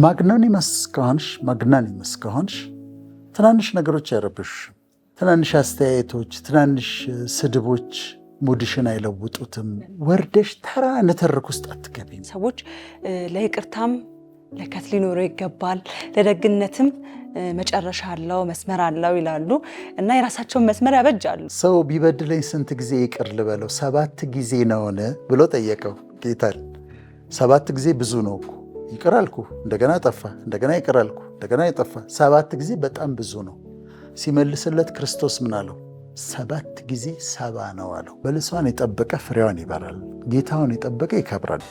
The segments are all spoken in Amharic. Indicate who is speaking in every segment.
Speaker 1: ማግናኒመስ ከሆንሽ ትናንሽ ነገሮች አይረብሹሽም። ትናንሽ አስተያየቶች፣ ትናንሽ ስድቦች ሙድሽን አይለውጡትም። ወርደሽ ተራ ንትርክ ውስጥ አትገቢም።
Speaker 2: ሰዎች ለይቅርታም ለከት ሊኖረው ይገባል፣ ለደግነትም መጨረሻ አለው መስመር አለው ይላሉ እና የራሳቸውን መስመር ያበጃሉ።
Speaker 1: ሰው ቢበድለኝ ስንት ጊዜ ይቅር ልበለው? 7 ጊዜ ነውን ብሎ ጠየቀው ጌታን። 7 ጊዜ ብዙ ነው እኮ። ይቅር አልኩ፣ እንደገና ጠፋ፣ እንደገና ይቅር አልኩ፣ እንደገና ይጠፋ። 7 ጊዜ በጣም ብዙ ነው። ሲመልስለት ክርስቶስ ምን አለው? 7 ጊዜ 70 ነው አለው። በለሷን የጠበቀ ፍሬዋን ይበላል፣ ጌታውን የጠበቀ ይከብራል።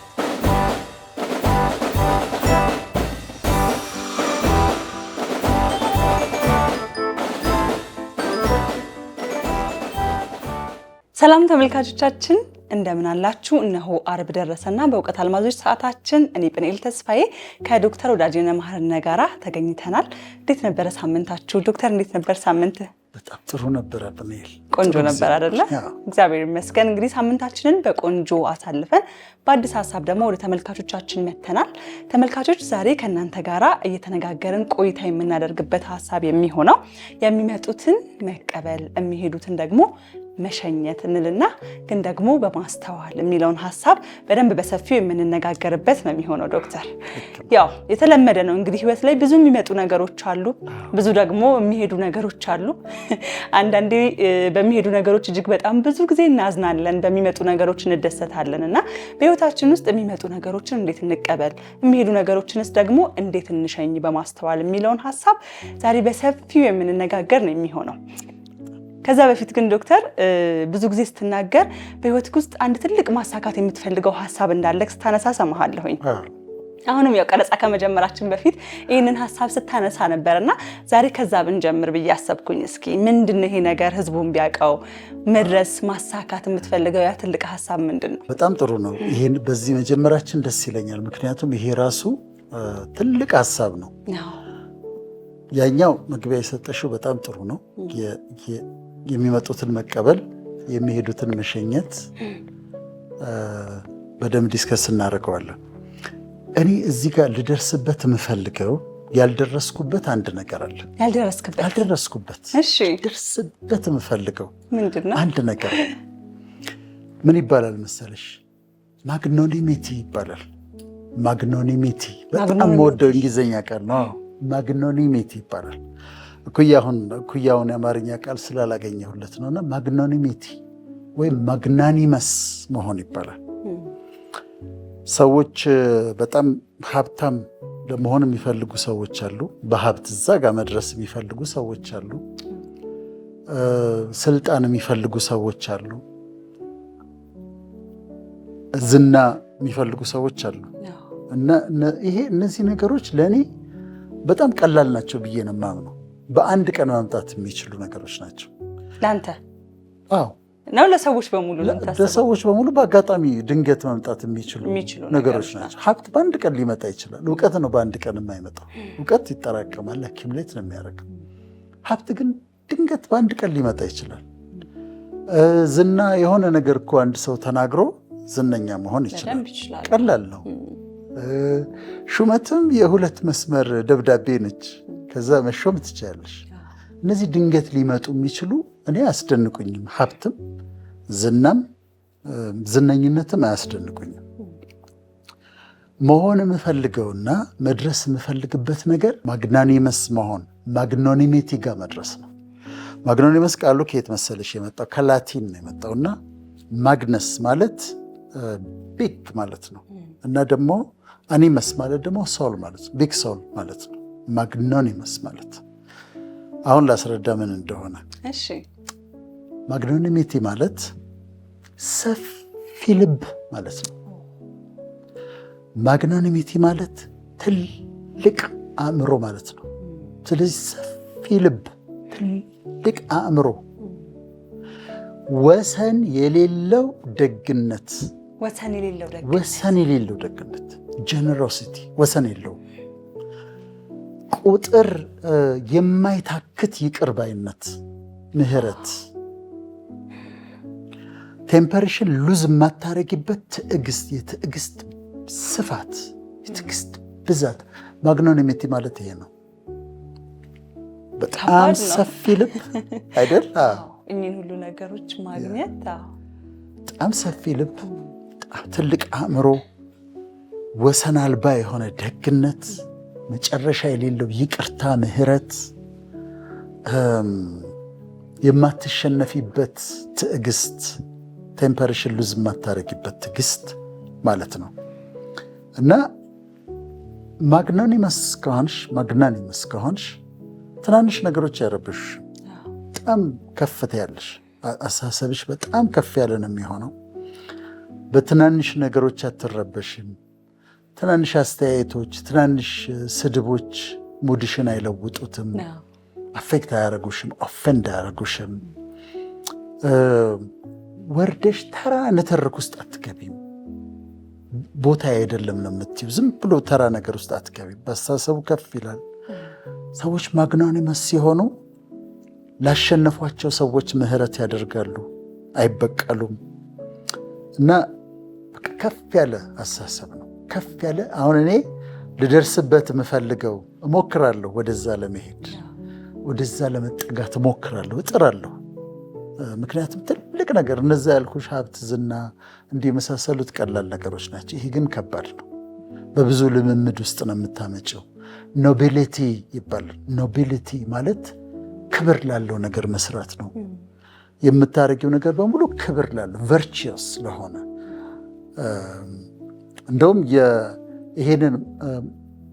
Speaker 2: ሰላም ተመልካቾቻችን እንደምን አላችሁ? እነሆ አርብ ደረሰና በእውቀት አልማዞች ሰዓታችን እኔ ጵንኤል ተስፋዬ ከዶክተር ወዳጄነህ መሐረነ ጋራ ተገኝተናል። እንዴት ነበረ ሳምንታችሁ? ዶክተር እንዴት ነበር ሳምንት?
Speaker 1: በጣም ጥሩ ነበረ ጵንኤል።
Speaker 2: ቆንጆ ነበር አይደለ? እግዚአብሔር ይመስገን። እንግዲህ ሳምንታችንን በቆንጆ አሳልፈን በአዲስ ሀሳብ ደግሞ ወደ ተመልካቾቻችን መተናል። ተመልካቾች ዛሬ ከእናንተ ጋራ እየተነጋገርን ቆይታ የምናደርግበት ሀሳብ የሚሆነው የሚመጡትን መቀበል የሚሄዱትን ደግሞ መሸኘት እንልና ግን ደግሞ በማስተዋል የሚለውን ሀሳብ በደንብ በሰፊው የምንነጋገርበት ነው የሚሆነው። ዶክተር ያው የተለመደ ነው እንግዲህ ህይወት ላይ ብዙ የሚመጡ ነገሮች አሉ፣ ብዙ ደግሞ የሚሄዱ ነገሮች አሉ። አንዳንዴ በሚሄዱ ነገሮች እጅግ በጣም ብዙ ጊዜ እናዝናለን፣ በሚመጡ ነገሮች እንደሰታለን እና በህይወታችን ውስጥ የሚመጡ ነገሮችን እንዴት እንቀበል፣ የሚሄዱ ነገሮችንስ ደግሞ እንዴት እንሸኝ በማስተዋል የሚለውን ሀሳብ ዛሬ በሰፊው የምንነጋገር ነው የሚሆነው። ከዛ በፊት ግን ዶክተር ብዙ ጊዜ ስትናገር በህይወትክ ውስጥ አንድ ትልቅ ማሳካት የምትፈልገው ሀሳብ እንዳለክ ስታነሳ ሰማሃለሁኝ። አሁንም ያው ቀረጻ ከመጀመራችን በፊት ይህንን ሀሳብ ስታነሳ ነበርና ዛሬ ከዛ ብንጀምር ብዬ አሰብኩኝ። እስኪ ምንድነው ይሄ ነገር ህዝቡን ቢያውቀው መድረስ ማሳካት የምትፈልገው ያ ትልቅ ሀሳብ ምንድነው?
Speaker 1: በጣም ጥሩ ነው። ይሄን በዚህ መጀመራችን ደስ ይለኛል። ምክንያቱም ይሄ ራሱ ትልቅ ሀሳብ ነው። ያኛው መግቢያ የሰጠሽው በጣም ጥሩ ነው። የሚመጡትን መቀበል የሚሄዱትን መሸኘት በደንብ ዲስከስ እናደርገዋለን። እኔ እዚህ ጋር ልደርስበት የምፈልገው ያልደረስኩበት አንድ ነገር አለ። ያልደረስኩበት
Speaker 2: እሺ፣
Speaker 1: ልደርስበት የምፈልገው
Speaker 2: ምንድነው?
Speaker 1: አንድ ነገር ምን ይባላል መሰለሽ? ማግኖኒሚቲ ይባላል። ማግኖኒሚቲ በጣም ወደው እንግሊዘኛ ቃል ነው። ማግኖኒሚቲ ይባላል። እኩያውን የአማርኛ ቃል ስላላገኘሁለት ነውና ማግኖኒሚቲ ወይም ማግናኒመስ መሆን ይባላል። ሰዎች በጣም ሀብታም ለመሆን የሚፈልጉ ሰዎች አሉ። በሀብት እዛ ጋር መድረስ የሚፈልጉ ሰዎች አሉ። ስልጣን የሚፈልጉ ሰዎች አሉ። ዝና የሚፈልጉ ሰዎች አሉ። እና እነዚህ ነገሮች ለእኔ በጣም ቀላል ናቸው ብዬ ነው የማምነው። በአንድ ቀን ማምጣት የሚችሉ ነገሮች ናቸው።
Speaker 2: ለአንተ?
Speaker 1: አዎ
Speaker 2: ነው ለሰዎች በሙሉ?
Speaker 1: ለሰዎች በሙሉ በአጋጣሚ ድንገት ማምጣት የሚችሉ ነገሮች ናቸው። ሀብት በአንድ ቀን ሊመጣ ይችላል። እውቀት ነው በአንድ ቀን የማይመጣው። እውቀት ይጠራቀማል፣ አኪሙሌት ነው የሚያደርገው። ሀብት ግን ድንገት በአንድ ቀን ሊመጣ ይችላል። ዝና የሆነ ነገር እኮ አንድ ሰው ተናግሮ ዝነኛ መሆን ይችላል። ቀላል ነው። ሹመትም የ2 መስመር ደብዳቤ ነች። ከዛ መሾም ትችላለሽ። እነዚህ ድንገት ሊመጡ የሚችሉ እኔ አያስደንቁኝም። ሀብትም ዝናም ዝነኝነትም አያስደንቁኝም። መሆን የምፈልገውና መድረስ የምፈልግበት ነገር ማግናኒመስ መሆን፣ ማግኖኒሚቲ ጋር መድረስ ነው። ማግኖኒመስ ቃሉ ከየት መሰለሽ የመጣው? ከላቲን ነው የመጣውና ማግነስ ማለት ቢግ ማለት ነው እና ደግሞ አኒመስ ማለት ደግሞ ሶል ማለት ነው። ቢግ ሶል ማለት ነው። ማግኖኒመስ ማለት አሁን ላስረዳ ምን እንደሆነ።
Speaker 2: እሺ፣
Speaker 1: ማግኖኒሚቲ ማለት ሰፊ ልብ ማለት ነው። ማግኖኒሚቲ ማለት ትልቅ አእምሮ ማለት ነው። ስለዚህ ሰፊ ልብ፣ ትልቅ አእምሮ፣ ወሰን የሌለው ደግነት፣ ወሰን የሌለው ደግነት ጀነሮሲቲ ወሰን የለው። ቁጥር የማይታክት ይቅር ባይነት፣ ምህረት፣ ቴምፐሬሽን ሉዝ የማታረጊበት ትዕግስት፣ የትዕግስት ስፋት፣ የትዕግስት ብዛት፣ ማግኖኒሚቲ ማለት ይሄ ነው። በጣም ሰፊ ልብ አይደል?
Speaker 2: እኚህን ሁሉ ነገሮች ማግኘት
Speaker 1: በጣም ሰፊ ልብ፣ በጣም ትልቅ አእምሮ፣ ወሰን አልባ የሆነ ደግነት፣ መጨረሻ የሌለው ይቅርታ፣ ምሕረት፣ የማትሸነፊበት ትዕግስት፣ ቴምፐሬሽን ሉዝ የማታረጊበት ትዕግስት ማለት ነው። እና ማግናኒመስ ከሆንሽ ትናንሽ ነገሮች አይረብሹሽም። በጣም ከፍታ ያለሽ አሳሰብሽ በጣም ከፍ ያለ ነው የሚሆነው። በትናንሽ ነገሮች አትረበሽም። ትናንሽ አስተያየቶች፣ ትናንሽ ስድቦች ሙድሽን አይለውጡትም፣ አፌክት አያረጉሽም፣ ኦፌንድ አያረጉሽም። ወርደሽ ተራ ንትርክ ውስጥ አትገቢም። ቦታ አይደለም ነው የምትይው። ዝም ብሎ ተራ ነገር ውስጥ አትገቢም። በአስተሳሰቡ ከፍ ይላል። ሰዎች ማግናኒመስ ሲሆኑ ላሸነፏቸው ሰዎች ምሕረት ያደርጋሉ፣ አይበቀሉም። እና ከፍ ያለ አስተሳሰብ ነው። ከፍ ያለ አሁን እኔ ልደርስበት የምፈልገው እሞክራለሁ፣ ወደዛ ለመሄድ ወደዛ ለመጠጋት እሞክራለሁ፣ እጥራለሁ። ምክንያቱም ትልቅ ነገር እነዛ ያልኩሽ ሀብት፣ ዝና እንዲህ የመሳሰሉት ቀላል ነገሮች ናቸው። ይሄ ግን ከባድ ነው። በብዙ ልምምድ ውስጥ ነው የምታመጪው። ኖቢሊቲ ይባላል። ኖቢሊቲ ማለት ክብር ላለው ነገር መስራት ነው። የምታደርጊው ነገር በሙሉ ክብር ላለው ቨርቺየስ ለሆነ እንደውም ይሄንን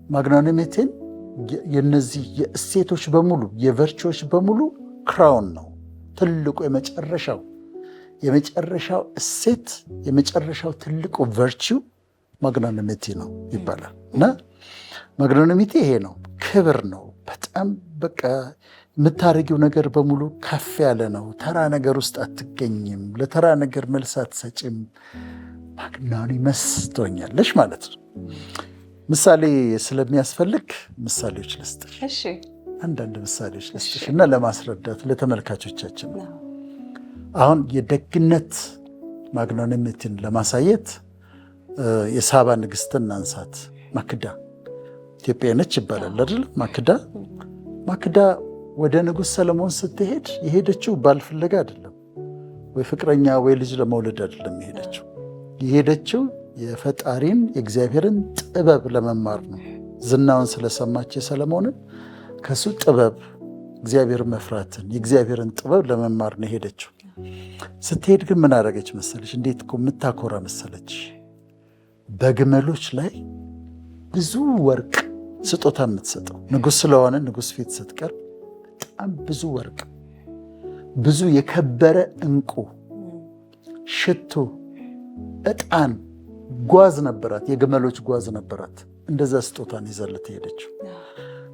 Speaker 1: ማግናኒሚቲን የነዚህ የእሴቶች በሙሉ የቨርቹዎች በሙሉ ክራውን ነው። ትልቁ የመጨረሻው እሴት የመጨረሻው ትልቁ ቨርቹ ማግናኒሚቲ ነው ይባላል። እና ማግናኒሚቲ ይሄ ነው፣ ክብር ነው። በጣም በቃ የምታደርጊው ነገር በሙሉ ከፍ ያለ ነው። ተራ ነገር ውስጥ አትገኝም። ለተራ ነገር መልስ አትሰጭም። ማግናኒመስ ትሆኛለሽ ማለት ነው። ምሳሌ ስለሚያስፈልግ ምሳሌዎች ልስጥሽ። አንዳንድ ምሳሌዎች ልስጥሽ እና ለማስረዳት ለተመልካቾቻችን ነው። አሁን የደግነት ማግናኒሚቲን ለማሳየት የሳባ ንግስትን እናንሳት። ማክዳ ኢትዮጵያ ነች ይባላል አይደል? ማክዳ ወደ ንጉሥ ሰለሞን ስትሄድ የሄደችው ባል ፍለጋ አይደለም፣ ወይ ፍቅረኛ ወይ ልጅ ለመውለድ አይደለም የሄደችው። የሄደችው የፈጣሪን የእግዚአብሔርን ጥበብ ለመማር ነው። ዝናውን ስለሰማች የሰለሞንን ከሱ ጥበብ እግዚአብሔር መፍራትን የእግዚአብሔርን ጥበብ ለመማር ነው የሄደችው። ስትሄድ ግን ምን አደረገች መሰለች? እንዴት እኮ የምታኮራ መሰለች! በግመሎች ላይ ብዙ ወርቅ ስጦታ የምትሰጠው ንጉሥ ስለሆነ ንጉሥ ፊት ስትቀርብ በጣም ብዙ ወርቅ፣ ብዙ የከበረ ዕንቁ፣ ሽቱ፣ ዕጣን፣ ጓዝ ነበራት። የግመሎች ጓዝ ነበራት። እንደዛ ስጦታን ይዛለት ሄደችው።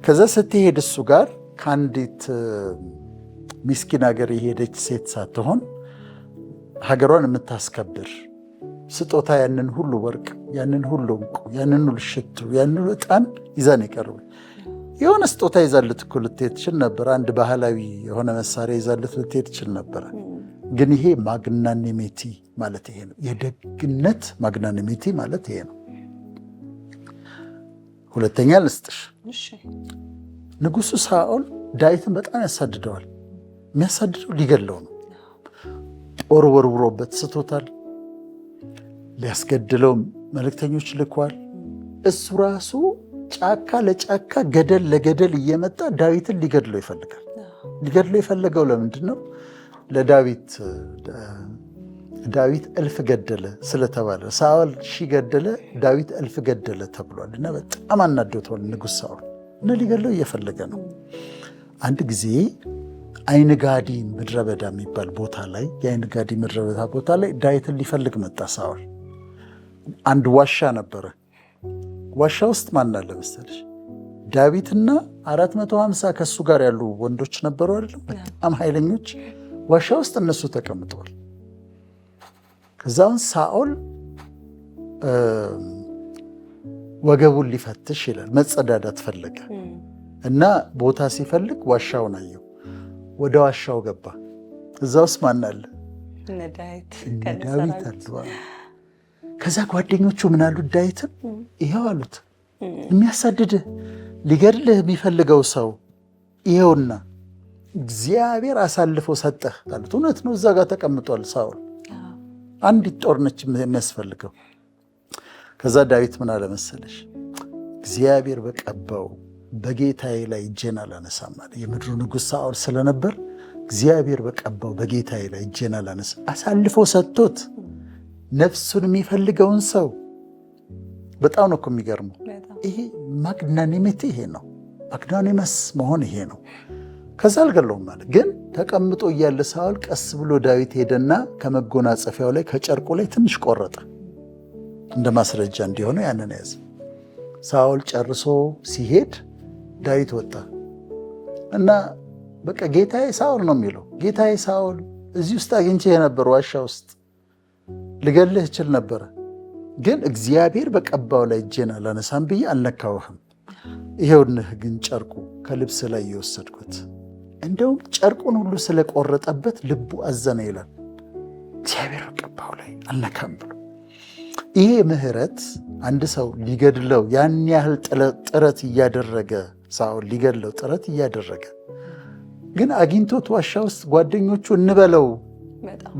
Speaker 1: ከዛ ስትሄድ እሱ ጋር ከአንዲት ሚስኪን ሀገር የሄደች ሴት ሳትሆን ሀገሯን የምታስከብር ስጦታ፣ ያንን ሁሉ ወርቅ፣ ያንን ሁሉ ዕንቁ፣ ያንን ሁሉ ሽቱ፣ ያንን ሁሉ ዕጣን ይዛን የቀረበ የሆነ ስጦታ ይዛለት እኮ ልትሄድ ትችል ነበር። አንድ ባህላዊ የሆነ መሳሪያ ይዛለት ልትሄድ ትችል ነበረ። ግን ይሄ ማግናኒሚቲ ማለት ይሄ ነው። የደግነት ማግናኒሚቲ ማለት ይሄ ነው። ሁለተኛ ልስጥሽ። ንጉሱ ሳኦል ዳዊትን በጣም ያሳድደዋል። የሚያሳድደው ሊገለው ነው። ጦር ወርውሮበት ስቶታል። ሊያስገድለው መልእክተኞች ልኳል። እሱ ራሱ ጫካ ለጫካ ገደል ለገደል እየመጣ ዳዊትን ሊገድለው ይፈልጋል። ሊገድለው የፈለገው ለምንድን ነው? ለዳዊት 1000 ገደለ ስለተባለ ሳኦል 1000 ገደለ፣ ዳዊት 1000 ገደለ ተብሏል። እና በጣም አናዶታል ንጉሥ ሳኦል እና ሊገድለው እየፈለገ ነው። አንድ ጊዜ አይንጋዲ ምድረ በዳ የሚባል ቦታ ላይ የአይንጋዲ ምድረ በዳ ቦታ ላይ ዳዊትን ሊፈልግ መጣ ሳኦል። አንድ ዋሻ ነበረ። ዋሻ ውስጥ ማን አለ መሰለሽ? ዳዊትና 450 ከሱ ጋር ያሉ ወንዶች ነበሩ አይደለም? በጣም ኃይለኞች። ዋሻ ውስጥ እነሱ ተቀምጠዋል። ከዛውን ሳኦል ወገቡን ሊፈትሽ ይላል፣ መጸዳዳት ፈለገ እና ቦታ ሲፈልግ ዋሻውን አየው። ወደ ዋሻው ገባ። እዛ ውስጥ ማን አለ? ዳዊት አለ። ከዛ ጓደኞቹ ምን አሉት? ዳዊትን ይኸው አሉት፣ የሚያሳድድህ ሊገድልህ የሚፈልገው ሰው ይኸውና እግዚአብሔር አሳልፎ ሰጠህ አሉት። እውነት ነው። እዛ ጋር ተቀምጧል ሳውል። አንዲት ጦር ነች የሚያስፈልገው። ከዛ ዳዊት ምን አለ መሰለሽ? እግዚአብሔር በቀባው በጌታዬ ላይ እጄን አላነሳም አለ። የምድሩ ንጉሥ ሳኦል ስለነበር እግዚአብሔር በቀባው በጌታዬ ላይ እጄን አላነሳም። አሳልፎ ሰጥቶት ነፍሱን የሚፈልገውን ሰው። በጣም ነው እኮ የሚገርመው። ይሄ ማግናኒሜት ይሄ ነው። ማግናኒመስ መሆን ይሄ ነው። ከዛ አልገለውም ማለት ግን ተቀምጦ እያለ ሳኦል ቀስ ብሎ ዳዊት ሄደና ከመጎናጸፊያው ላይ ከጨርቁ ላይ ትንሽ ቆረጠ፣ እንደ ማስረጃ እንዲሆነ ያንን ያዘ። ሳኦል ጨርሶ ሲሄድ ዳዊት ወጣ እና በቃ ጌታዬ ሳኦል ነው የሚለው። ጌታዬ ሳኦል እዚህ ውስጥ አግኝቼ የነበር ዋሻ ውስጥ ልገልህ እችል ነበረ፣ ግን እግዚአብሔር በቀባው ላይ እጄን አላነሳም ብዬ አልነካውህም። ይሄውንህ ግን ጨርቁ ከልብስ ላይ የወሰድኩት። እንደውም ጨርቁን ሁሉ ስለቆረጠበት ልቡ አዘነ ይላል። እግዚአብሔር በቀባው ላይ አልነካም ብሎ። ይሄ ምህረት አንድ ሰው ሊገድለው ያን ያህል ጥረት እያደረገ ሳኦል ሊገድለው ጥረት እያደረገ ግን አግኝቶት ዋሻ ውስጥ ጓደኞቹ እንበለው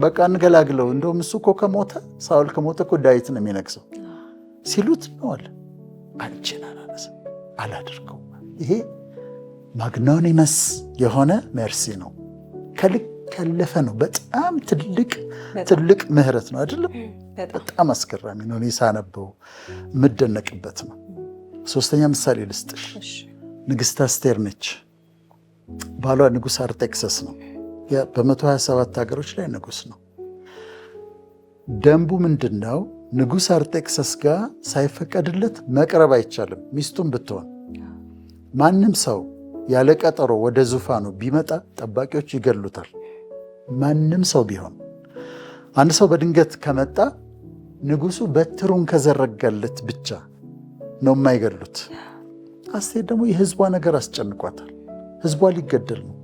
Speaker 1: በቃ እንገላግለው፣ እንደውም እሱ እኮ ከሞተ ሳኦል ከሞተ እኮ ዳዊት ነው የሚነግሰው ሲሉት ነዋል አንቺን አላነሳም አላደርገው። ይሄ ማግናኒመስ የሆነ ሜርሲ ነው። ከልክ ያለፈ ነው። በጣም ትልቅ ምህረት ነው አይደለም? በጣም አስገራሚ ነው። እኔ ሳነበው የምደነቅበት ነው። ሶስተኛ ምሳሌ ልስጥሽ። ንግሥት አስቴር ነች። ባሏ ንጉሥ አርጤክሰስ ነው። በ127 ሀገሮች ላይ ንጉሥ ነው። ደንቡ ምንድን ነው? ንጉሥ አርጤክሰስ ጋር ሳይፈቀድለት መቅረብ አይቻልም። ሚስቱን ብትሆን ማንም ሰው ያለ ቀጠሮ ወደ ዙፋኑ ቢመጣ ጠባቂዎች ይገሉታል። ማንም ሰው ቢሆን አንድ ሰው በድንገት ከመጣ ንጉሡ በትሩን ከዘረጋለት ብቻ ነው የማይገሉት። አስቴር ደግሞ የሕዝቧ ነገር አስጨንቋታል። ሕዝቧ ሊገደል ነው።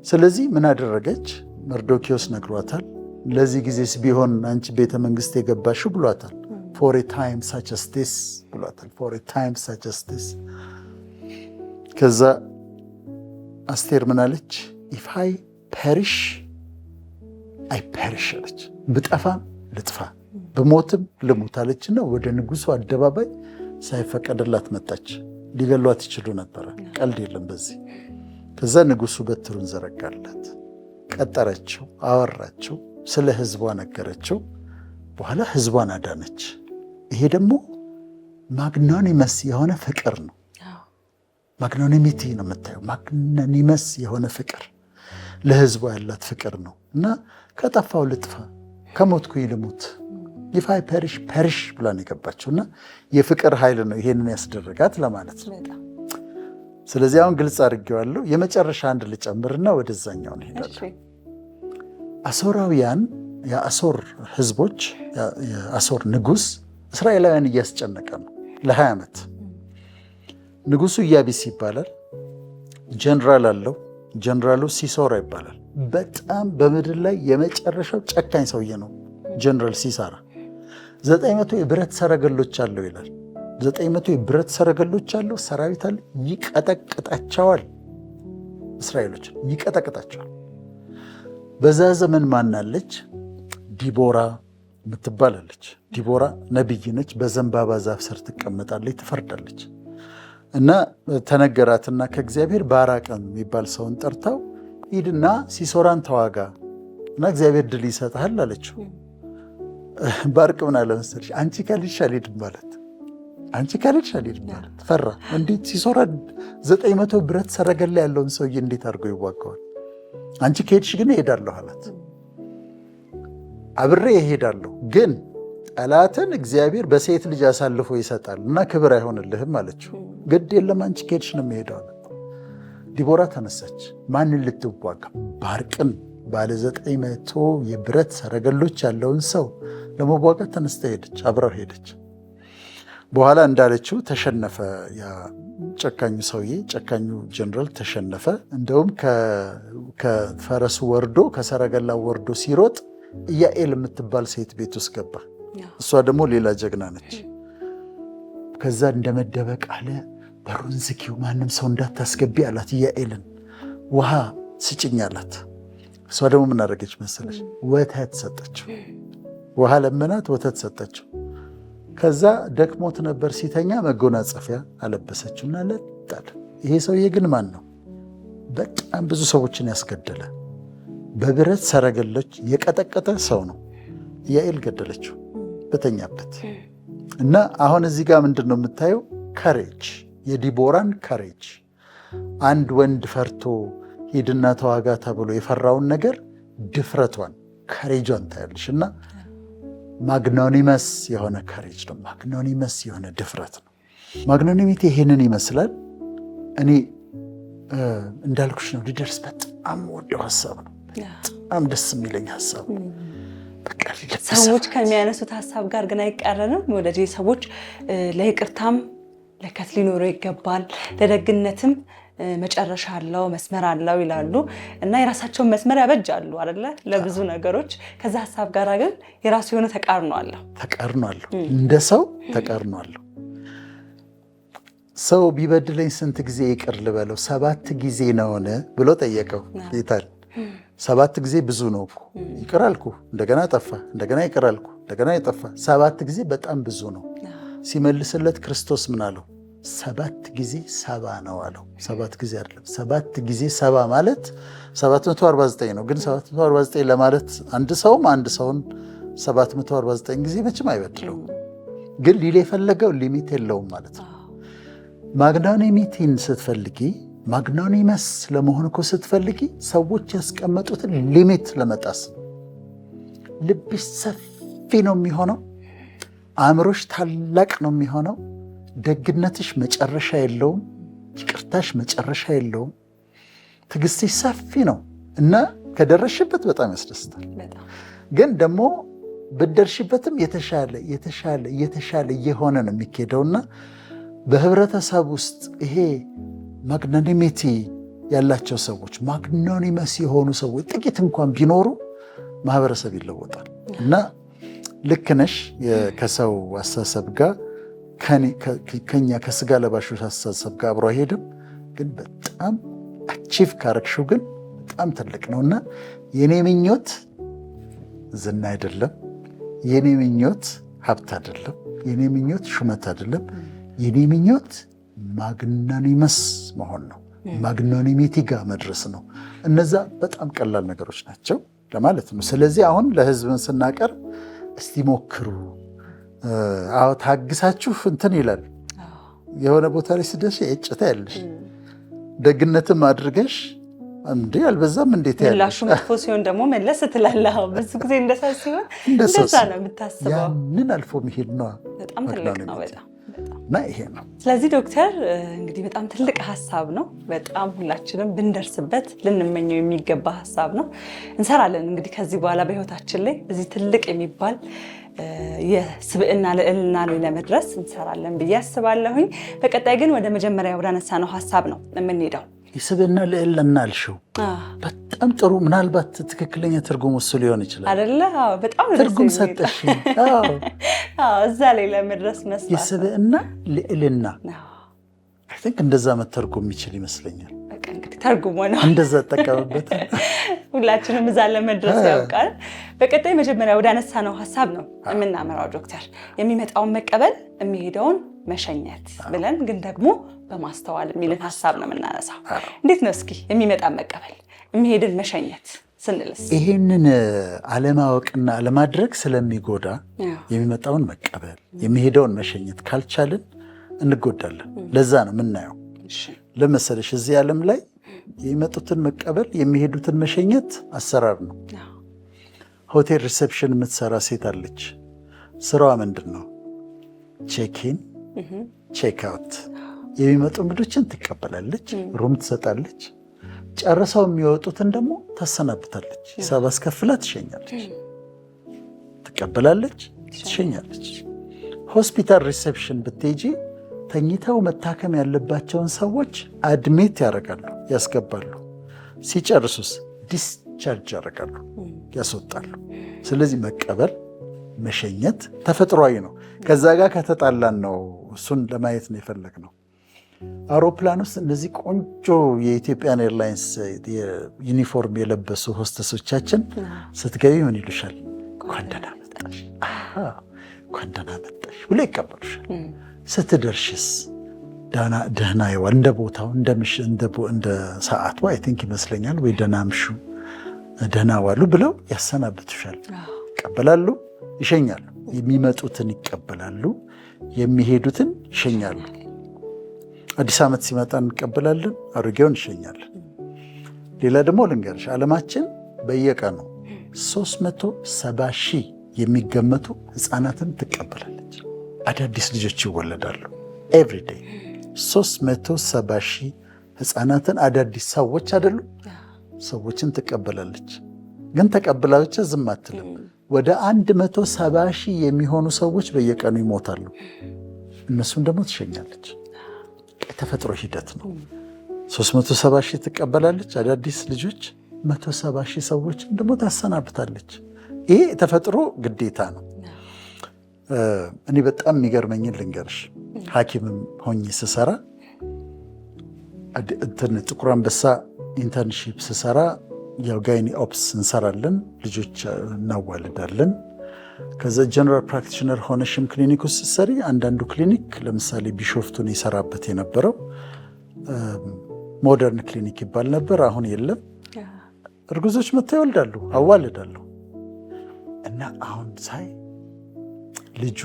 Speaker 1: ስለዚህ ምን አደረገች? መርዶኪዎስ ነግሯታል። ለዚህ ጊዜስ ቢሆን አንቺ ቤተ መንግሥት የገባሽው ብሏታል። ፎር ኤ ታይም ሳች አስ ዲስ ብሏታል። ፎር ኤ ታይም ሳች አስ ዲስ። ከዛ አስቴር ምን አለች? ኢፍ አይ ፐሪሽ አይ ፐሪሽ አለች። ብጠፋም ልጥፋ ብሞትም ልሙት አለችና ወደ ንጉሡ አደባባይ ሳይፈቀድላት መጣች። ሊገሏት ይችሉ ነበረ። ቀልድ የለም በዚህ። ከዛ ንጉሡ በትሩን ዘረጋላት፣ ቀጠረችው፣ አወራችው፣ ስለ ሕዝቧ ነገረችው። በኋላ ሕዝቧን አዳነች። ይሄ ደግሞ ማግናኒመስ የሆነ ፍቅር ነው። ማግናኒሚቲ ነው የምታየው። ማግናኒመስ የሆነ ፍቅር ለሕዝቧ ያላት ፍቅር ነው። እና ከጠፋው ልጥፋ ከሞትኩ ልሙት ይፋይ ፐሪሽ ፐሪሽ ብላን የገባችው እና የፍቅር ኃይል ነው ይሄንን ያስደረጋት ለማለት ነው። ስለዚህ አሁን ግልጽ አድርጌዋለሁ። የመጨረሻ አንድ ልጨምርና ወደዛኛው እንሄዳለን። አሦራውያን የአሦር ህዝቦች የአሦር ንጉሥ እስራኤላውያን እያስጨነቀ ነው ለ20 ዓመት። ንጉሡ ኢያቢስ ይባላል። ጀነራል አለው። ጀነራሉ ሲሶራ ይባላል። በጣም በምድር ላይ የመጨረሻው ጨካኝ ሰውዬ ነው ጀነራል ሲሳራ። 900 የብረት ሰረገሎች አለው ይላል። 900 የብረት ሰረገሎች አለው፣ ሰራዊት አለ። ይቀጠቅጣቸዋል፣ እስራኤሎች ይቀጠቅጣቸዋል። በዛ ዘመን ማናለች? ዲቦራ የምትባላለች። ዲቦራ ነቢይ ነች። በዘንባባ ዛፍ ስር ትቀመጣለች፣ ትፈርዳለች። እና ተነገራትና ከእግዚአብሔር ባራቅን የሚባል ሰውን ጠርታው ሂድና ሲሶራን ተዋጋ እና እግዚአብሔር ድል ይሰጥሃል አለችው። ባርቅ ምን አለ መሰለሽ? አንቺ ካልሄድሽ አልሄድም ማለት አንቺ ካልሄድሽ አልሄድም ማለት ፈራ። እንዴት ሲሶራ 900 ብረት ሰረገላ ያለውን ሰውዬ እንዴት አድርጎ ይዋጋዋል? አንቺ ከሄድሽ ግን እሄዳለሁ አላት። አብሬ እሄዳለሁ፣ ግን ጠላትን እግዚአብሔር በሴት ልጅ አሳልፎ ይሰጣል እና ክብር አይሆንልህም አለችው። ግድ የለም አንቺ ከሄድሽ ነው የሚሄደው አላት። ዲቦራ ተነሳች። ማንን ልትዋጋ? ባርቅን ባለ 900 የብረት ሰረገሎች ያለውን ሰው ለመዋጋት ተነስታ ሄደች። አብረው ሄደች። በኋላ እንዳለችው ተሸነፈ። ያ ጨካኙ ሰውዬ ጨካኙ ጀነራል ተሸነፈ። እንደውም ከፈረሱ ወርዶ ከሰረገላው ወርዶ ሲሮጥ ኢያኤል የምትባል ሴት ቤት ውስጥ ገባ። እሷ ደግሞ ሌላ ጀግና ነች። ከዛ እንደመደበቅ አለ በሩን ዝጊው፣ ማንም ሰው እንዳታስገቢ አላት። ኢያኤልን ውሃ ስጭኝ አላት። እሷ ደግሞ ምን አደረገች መሰለች? ወተት ሰጠችው። ውሃ ለመናት፣ ወተት ሰጠችው። ከዛ ደክሞት ነበር ሲተኛ መጎናጸፊያ አለበሰችውና ለጣል። ይሄ ሰውዬ ግን ማን ነው? በጣም ብዙ ሰዎችን ያስገደለ በብረት ሰረገሎች የቀጠቀጠ ሰው ነው። ኢያኤል ገደለችው በተኛበት። እና አሁን እዚህ ጋር ምንድን ነው የምታየው? ከሬጅ፣ የዲቦራን ከሬጅ። አንድ ወንድ ፈርቶ ሂድና ተዋጋ ተብሎ የፈራውን ነገር ድፍረቷን፣ ከሬጇን ታያለሽ። እና ማግኖኒመስ የሆነ ከሬጅ ነው። ማግኖኒመስ የሆነ ድፍረት ነው። ማግኖኒሚቲ ይሄንን ይመስላል። እኔ እንዳልኩሽ ነው ልደርስ በጣም ወደው ሀሳብ ነው። በጣም ደስ የሚለኝ ሀሳብ ነው።
Speaker 2: ሰዎች ከሚያነሱት ሀሳብ ጋር ግን አይቃረንም። ወደዚህ ሰዎች ለይቅርታም ለከት ሊኖረው ይገባል፣ ለደግነትም መጨረሻ አለው፣ መስመር አለው ይላሉ እና የራሳቸውን መስመር ያበጃሉ አይደለ? ለብዙ ነገሮች። ከዛ ሀሳብ ጋር ግን የራሱ የሆነ ተቃርኖ አለው። እንደ ሰው ተቃርኖ አለው። ሰው ቢበድለኝ ስንት ጊዜ ይቅር ልበለው? 7 ጊዜ ነውን ብሎ ጠየቀው ጌታን። 7 ጊዜ ብዙ ነው እኮ። ይቅር አልኩ፣ እንደገና ጠፋ፣ እንደገና ይቅር አልኩ፣ እንደገና የጠፋ 7 ጊዜ በጣም ብዙ ነው። ሲመልስለት ክርስቶስ ምን አለው? 7 ጊዜ 70 ነው አለው። 7 ጊዜ አይደለም፣ 7 ጊዜ 70 ማለት 749 ነው። ግን 749 ለማለት አንድ ሰውን 749 ጊዜ መቼም አይበድለውም። ግን ሊል የፈለገው ሊሚት የለውም ማለት ነው። ማግናኒሚቲን ስትፈልጊ፣ ማግናኒመስ ለመሆን እኮ ስትፈልጊ ሰዎች ያስቀመጡትን ሊሚት ለመጣስ ነው። ልብሽ ሰፊ ነው የሚሆነው። አእምሮሽ ታላቅ ነው የሚሆነው። ደግነትሽ መጨረሻ የለውም። ይቅርታሽ መጨረሻ የለውም። ትዕግስትሽ ሰፊ ነው እና ከደረሽበት በጣም ያስደስታል። ግን ደግሞ ብደርሽበትም የተሻለ እየሆነ ነው የሚካሄደውና በህብረተሰብ ውስጥ ይሄ ማግናኒሚቲ ያላቸው ሰዎች፣ ማግናኒመስ የሆኑ ሰዎች ጥቂት እንኳን ቢኖሩ ማህበረሰብ ይለወጣል። እና ልክ ነሽ። ከሰው አስተሳሰብ ጋር ከኛ ከስጋ ለባሾች አስተሳሰብ ጋር አብሮ አይሄድም። ግን በጣም አቺቭ ካረግሽው ግን በጣም ትልቅ ነው። እና የኔ ምኞት ዝና አይደለም፣ የኔ ምኞት ሀብት አይደለም፣ የኔ ምኞት ሹመት አይደለም። የኔ ምኞት ማግናኒመስ መሆን ነው። ማግናኒሚቲ ጋር መድረስ ነው። እነዛ በጣም ቀላል ነገሮች ናቸው ለማለት ነው። ስለዚህ አሁን ለህዝብን ስናቀርብ እስቲ ሞክሩ። አዎ ታግሳችሁ እንትን ይላል። የሆነ ቦታ ላይ ስደርሽ እጭታ ያለሽ ደግነትም አድርገሽ እንዴ አልበዛም እንዴት ያለሽ ላሹ መጥፎ ሲሆን ደግሞ መለስ ትላለህ። ብዙ ጊዜ እንደዛ ሲሆን እንደዛ ነው የምታስበው።
Speaker 1: ያንን አልፎ መሄድ ነው።
Speaker 2: በጣም ትልቅ ነው በጣም
Speaker 1: እና ይሄ ነው።
Speaker 2: ስለዚህ ዶክተር እንግዲህ በጣም ትልቅ ሀሳብ ነው። በጣም ሁላችንም ብንደርስበት ልንመኘው የሚገባ ሀሳብ ነው። እንሰራለን እንግዲህ ከዚህ በኋላ በህይወታችን ላይ እዚህ ትልቅ የሚባል የስብዕና ልዕልና ላይ ለመድረስ እንሰራለን ብዬ አስባለሁኝ። በቀጣይ ግን ወደ መጀመሪያ ወዳነሳነው ሀሳብ ነው የምንሄደው።
Speaker 1: የስብዕና ልዕልና አልሽው። በጣም ጥሩ። ምናልባት ትክክለኛ ትርጉም እሱ ሊሆን ይችላል አይደለ?
Speaker 2: በጣም
Speaker 1: ትርጉም ሰጠሽ።
Speaker 2: እዛ ላይ ለመድረስ መስራት
Speaker 1: የስብዕና ልዕልና አይ ቲንክ እንደዛ መተርጎም የሚችል ይመስለኛል።
Speaker 2: በቃ እንግዲህ ተርጉሞ ነው
Speaker 1: እንደዛ ተጠቀምበት።
Speaker 2: ሁላችንም እዛ ለመድረስ ያውቃል። በቀጣይ መጀመሪያ ወዳነሳነው ሀሳብ ነው የምናመራው ዶክተር። የሚመጣውን መቀበል፣ የሚሄደውን መሸኘት ብለን ግን ደግሞ በማስተዋል የሚልን ሀሳብ ነው የምናነሳው። እንዴት ነው እስኪ የሚመጣን መቀበል የሚሄድን መሸኘት ስንልስ?
Speaker 1: ይሄንን አለማወቅና አለማድረግ ስለሚጎዳ የሚመጣውን መቀበል የሚሄደውን መሸኘት ካልቻልን እንጎዳለን። ለዛ ነው የምናየው። ለመሰለሽ እዚህ ዓለም ላይ የሚመጡትን መቀበል የሚሄዱትን መሸኘት አሰራር ነው። ሆቴል ሪሴፕሽን የምትሰራ ሴት አለች። ስራዋ ምንድን ነው? ቼኪን ቼክ አውት። የሚመጡ እንግዶችን ትቀበላለች፣ ሩም ትሰጣለች። ጨርሰው የሚወጡትን ደግሞ ታሰናብታለች። ሂሳብ አስከፍላ ትሸኛለች። ትቀበላለች፣ ትሸኛለች። ሆስፒታል ሪሴፕሽን ብትሄጂ ተኝተው መታከም ያለባቸውን ሰዎች አድሜት ያደርጋሉ፣ ያስገባሉ። ሲጨርሱስ ዲስቻርጅ ያደርጋሉ፣ ያስወጣሉ። ስለዚህ መቀበል መሸኘት ተፈጥሯዊ ነው። ከዛ ጋር ከተጣላን ነው እሱን ለማየት ነው የፈለግነው። አውሮፕላን ውስጥ እነዚህ ቆንጆ የኢትዮጵያን ኤርላይንስ ዩኒፎርም የለበሱ ሆስተሶቻችን ስትገቢ ምን ይሉሻል? እንኳን ደህና መጣሽ፣ እንኳን ደህና መጣሽ ብሎ ይቀበሉሻል። ስትደርሽስ ደህና ይዋል፣ እንደ ቦታው እንደ ሰዓቱ አይ ቲንክ ይመስለኛል፣ ወይ ደህና ምሹ፣ ደህና ዋሉ ብለው ያሰናብቱሻል። ይቀበላሉ፣ ይሸኛሉ። የሚመጡትን ይቀበላሉ፣ የሚሄዱትን ይሸኛሉ። አዲስ ዓመት ሲመጣ እንቀበላለን፣ አሮጌውን እንሸኛለን። ሌላ ደግሞ ልንገርሽ፣ ዓለማችን በየቀኑ 370 ሺህ የሚገመቱ ህፃናትን ትቀበላለች። አዳዲስ ልጆች ይወለዳሉ። ኤቭሪዴይ 370 ሺህ ህፃናትን፣ አዳዲስ ሰዎች አይደሉ ሰዎችን ትቀበላለች። ግን ተቀብላ ብቻ ዝም አትልም። ወደ 170 ሺህ የሚሆኑ ሰዎች በየቀኑ ይሞታሉ። እነሱን ደግሞ ትሸኛለች። የተፈጥሮ ሂደት ነው። 370 ሺህ ትቀበላለች አዳዲስ ልጆች፣ 170 ሺህ ሰዎችን ደግሞ ታሰናብታለች። ይሄ የተፈጥሮ ግዴታ ነው። እኔ በጣም የሚገርመኝን ልንገርሽ። ሐኪምም ሆኜ ስሰራ ጥቁር አንበሳ ኢንተርንሺፕ ስሰራ ያው ጋይኒ ኦፕስ እንሰራለን፣ ልጆች እናዋልዳለን። ከዛ ጀነራል ፕራክቲሽነር ሆነሽም ክሊኒክ ውስጥ ስትሰሪ አንዳንዱ ክሊኒክ ለምሳሌ ቢሾፍቱን የሰራበት የነበረው ሞደርን ክሊኒክ ይባል ነበር። አሁን የለም። እርጉዞች መጥተው ይወልዳሉ፣ አዋልዳለሁ። እና አሁን ሳይ ልጁ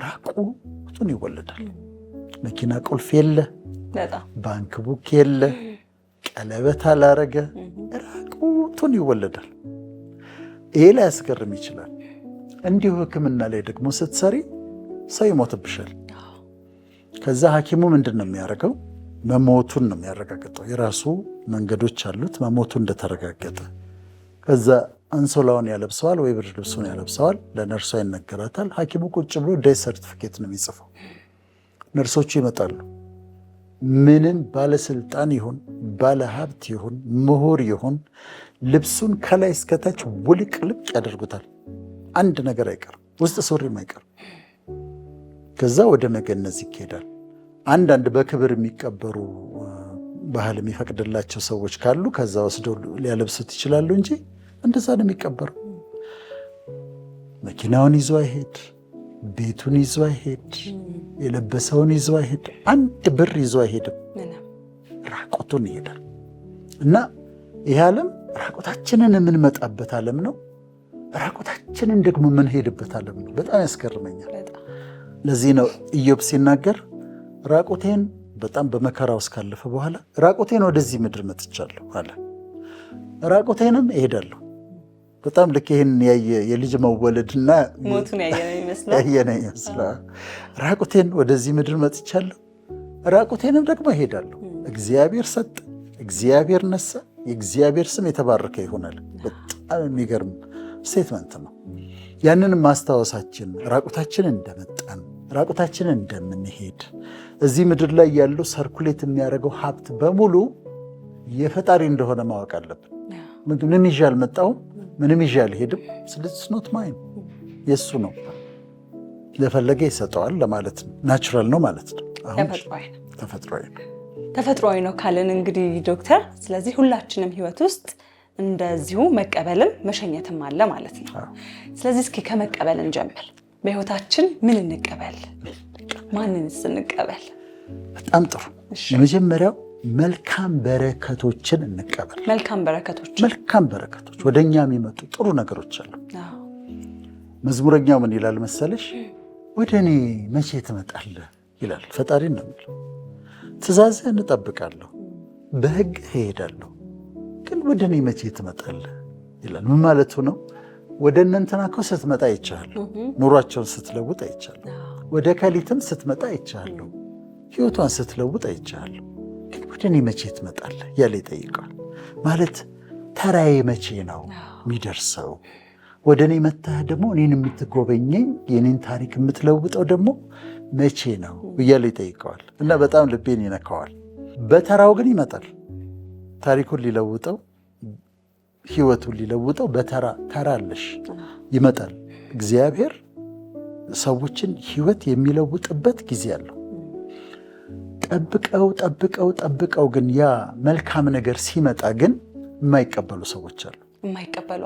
Speaker 1: ራቁቱን ይወለዳል። መኪና ቁልፍ የለ፣ ባንክ ቡክ የለ፣ ቀለበት አላረገ፣ ራቁቱን ይወለዳል። ይሄ ላይ ያስገርም ይችላል። እንዲሁ ሕክምና ላይ ደግሞ ስትሰሪ ሰው ይሞትብሻል። ከዛ ሐኪሙ ምንድን ነው የሚያደርገው? መሞቱን ነው የሚያረጋግጠው። የራሱ መንገዶች አሉት። መሞቱ እንደተረጋገጠ ከዛ አንሶላውን ያለብሰዋል ወይ ብርድ ልብሱን ያለብሰዋል። ለነርሷ ይነገራታል። ሐኪሙ ቁጭ ብሎ ዴት ሰርቲፊኬት ነው የሚጽፈው። ነርሶቹ ይመጣሉ። ምንም ባለስልጣን ይሁን ባለሀብት ይሁን ምሁር ይሁን ልብሱን ከላይ እስከታች ውልቅልቅ ያደርጉታል። አንድ ነገር አይቀርም፣ ውስጥ ሱሪም አይቀርም። ከዛ ወደ መገነዝ ይካሄዳል። አንዳንድ በክብር የሚቀበሩ ባህል የሚፈቅድላቸው ሰዎች ካሉ ከዛ ወስደው ሊያለብሱት ይችላሉ እንጂ እንደዛ ነው የሚቀበረው። መኪናውን ይዞ አይሄድ፣ ቤቱን ይዞ አይሄድ፣ የለበሰውን ይዞ አይሄድ፣ አንድ ብር ይዞ አይሄድም። ራቁቱን ይሄዳል። እና ይህ ዓለም ራቁታችንን የምንመጣበት ዓለም ነው። ራቁታችንን ደግሞ የምንሄድበት ዓለም ነው። በጣም ያስገርመኛል። ለዚህ ነው ኢዮብ ሲናገር ራቁቴን በጣም በመከራ ውስጥ ካለፈ በኋላ ራቁቴን ወደዚህ ምድር መጥቻለሁ አለ። ራቁቴንም እሄዳለሁ። በጣም ልክ ይህን የልጅ መወለድና
Speaker 2: ሞቱን
Speaker 1: ያየነ ይመስላል። ራቁቴን ወደዚህ ምድር መጥቻለሁ፣ ራቁቴንም ደግሞ እሄዳለሁ። እግዚአብሔር ሰጠ፣ እግዚአብሔር ነሳ፣ የእግዚአብሔር ስም የተባረከ ይሆናል። በጣም የሚገርም ስቴትመንት ነው። ያንን ማስታወሳችን ራቁታችን እንደመጣን ራቁታችንን እንደምንሄድ እዚህ ምድር ላይ ያለው ሰርኩሌት የሚያደርገው ሀብት በሙሉ የፈጣሪ እንደሆነ ማወቅ አለብን። ምንም ይዤ አልመጣሁም፣ ምንም ይዤ አልሄድም። ስለዚህ ኖት ማይን የእሱ ነው። ለፈለገ ይሰጠዋል ለማለት ነው። ናቹራል ነው ማለት ነው።
Speaker 2: ተፈጥሯዊ ነው ካልን እንግዲህ ዶክተር፣ ስለዚህ ሁላችንም ህይወት ውስጥ እንደዚሁ መቀበልም መሸኘትም አለ ማለት ነው። ስለዚህ እስኪ ከመቀበል እንጀምር። በህይወታችን ምን እንቀበል? ማንንስ እንቀበል?
Speaker 1: በጣም ጥሩ። የመጀመሪያው መልካም በረከቶችን እንቀበል።
Speaker 2: መልካም በረከቶች ወደ እኛ የሚመጡ ጥሩ ነገሮች አሉ።
Speaker 1: መዝሙረኛው ምን ይላል መሰለሽ? ወደ እኔ መቼ ትመጣለህ ይላል። ፈጣሪን ነው የሚለው። ትእዛዝህን እጠብቃለሁ፣ በህግ እሄዳለሁ፣ ግን ወደ እኔ መቼ ትመጣለህ ይላል። ምን ማለቱ ነው? ወደ እነንትና እኮ ስትመጣ አይቻለሁ፣ ኑሯቸውን ስትለውጥ አይቻለሁ፣ ወደ ከሊትም ስትመጣ አይቻለሁ፣ ህይወቷን ስትለውጥ አይቻለሁ፣ ግን ወደ እኔ መቼ ትመጣለህ ያለ ይጠይቃል። ማለት ተራዬ መቼ ነው የሚደርሰው? ወደ እኔ መጥተህ ደግሞ እኔን የምትጎበኘኝ የኔን ታሪክ የምትለውጠው ደግሞ መቼ ነው እያለ ይጠይቀዋል። እና በጣም ልቤን ይነካዋል። በተራው ግን ይመጣል። ታሪኩን ሊለውጠው ህይወቱን ሊለውጠው በተራ አለሽ ይመጣል። እግዚአብሔር ሰዎችን ህይወት የሚለውጥበት ጊዜ አለው። ጠብቀው ግን ያ መልካም ነገር ሲመጣ ግን የማይቀበሉ ሰዎች አሉ። የማይቀበሉ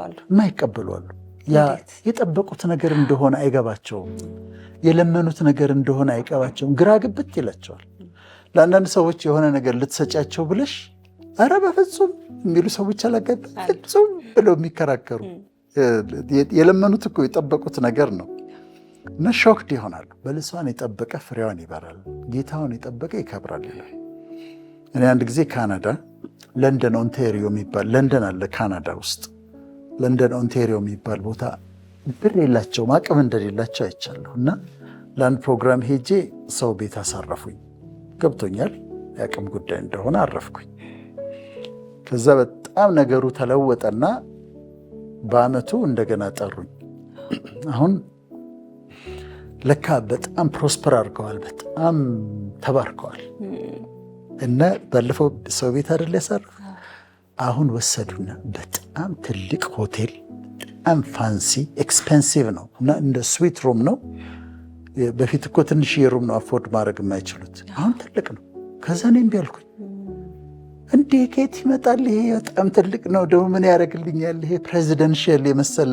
Speaker 1: አሉ። ያ የጠበቁት ነገር እንደሆነ አይገባቸውም። የለመኑት ነገር እንደሆነ አይገባቸውም። ግራ ግብት ይላቸዋል። ለአንዳንድ ሰዎች የሆነ ነገር ልትሰጫቸው ብለሽ ኧረ በፍጹም የሚሉ ሰዎች አላገባ ፍጹም ብለው የሚከራከሩ የለመኑት እኮ የጠበቁት ነገር ነው እና ሾክድ ይሆናሉ። በልሷን የጠበቀ ፍሬዋን ይበራል፣ ጌታውን የጠበቀ ይከብራል ይላል። እኔ አንድ ጊዜ ካናዳ ለንደን ኦንታሪዮ የሚባል ለንደን አለ ካናዳ ውስጥ ለንደን ኦንታሪዮ የሚባል ቦታ ብር የላቸውም አቅም እንደሌላቸው አይቻለሁ። እና ለአንድ ፕሮግራም ሄጄ ሰው ቤት አሳረፉኝ። ገብቶኛል የአቅም ጉዳይ እንደሆነ አረፍኩኝ። ከዛ በጣም ነገሩ ተለወጠና በአመቱ እንደገና ጠሩኝ። አሁን ለካ በጣም ፕሮስፐር አድርገዋል፣ በጣም ተባርከዋል። እና ባለፈው ሰው ቤት አይደል ያሳረፉ፣ አሁን ወሰዱና በጣም ትልቅ ሆቴል፣ በጣም ፋንሲ ኤክስፔንሲቭ ነው እና እንደ ስዊት ሩም ነው። በፊት እኮ ትንሽ የሩም ነው አፎርድ ማድረግ የማይችሉት፣ አሁን ትልቅ ነው። ከዛ እኔም ቢያልኩኝ እንዴ ከየት ይመጣል ይሄ? በጣም ትልቅ ነው ደግሞ ምን ያደርግልኛል ይሄ? ፕሬዚደንሻል የመሰለ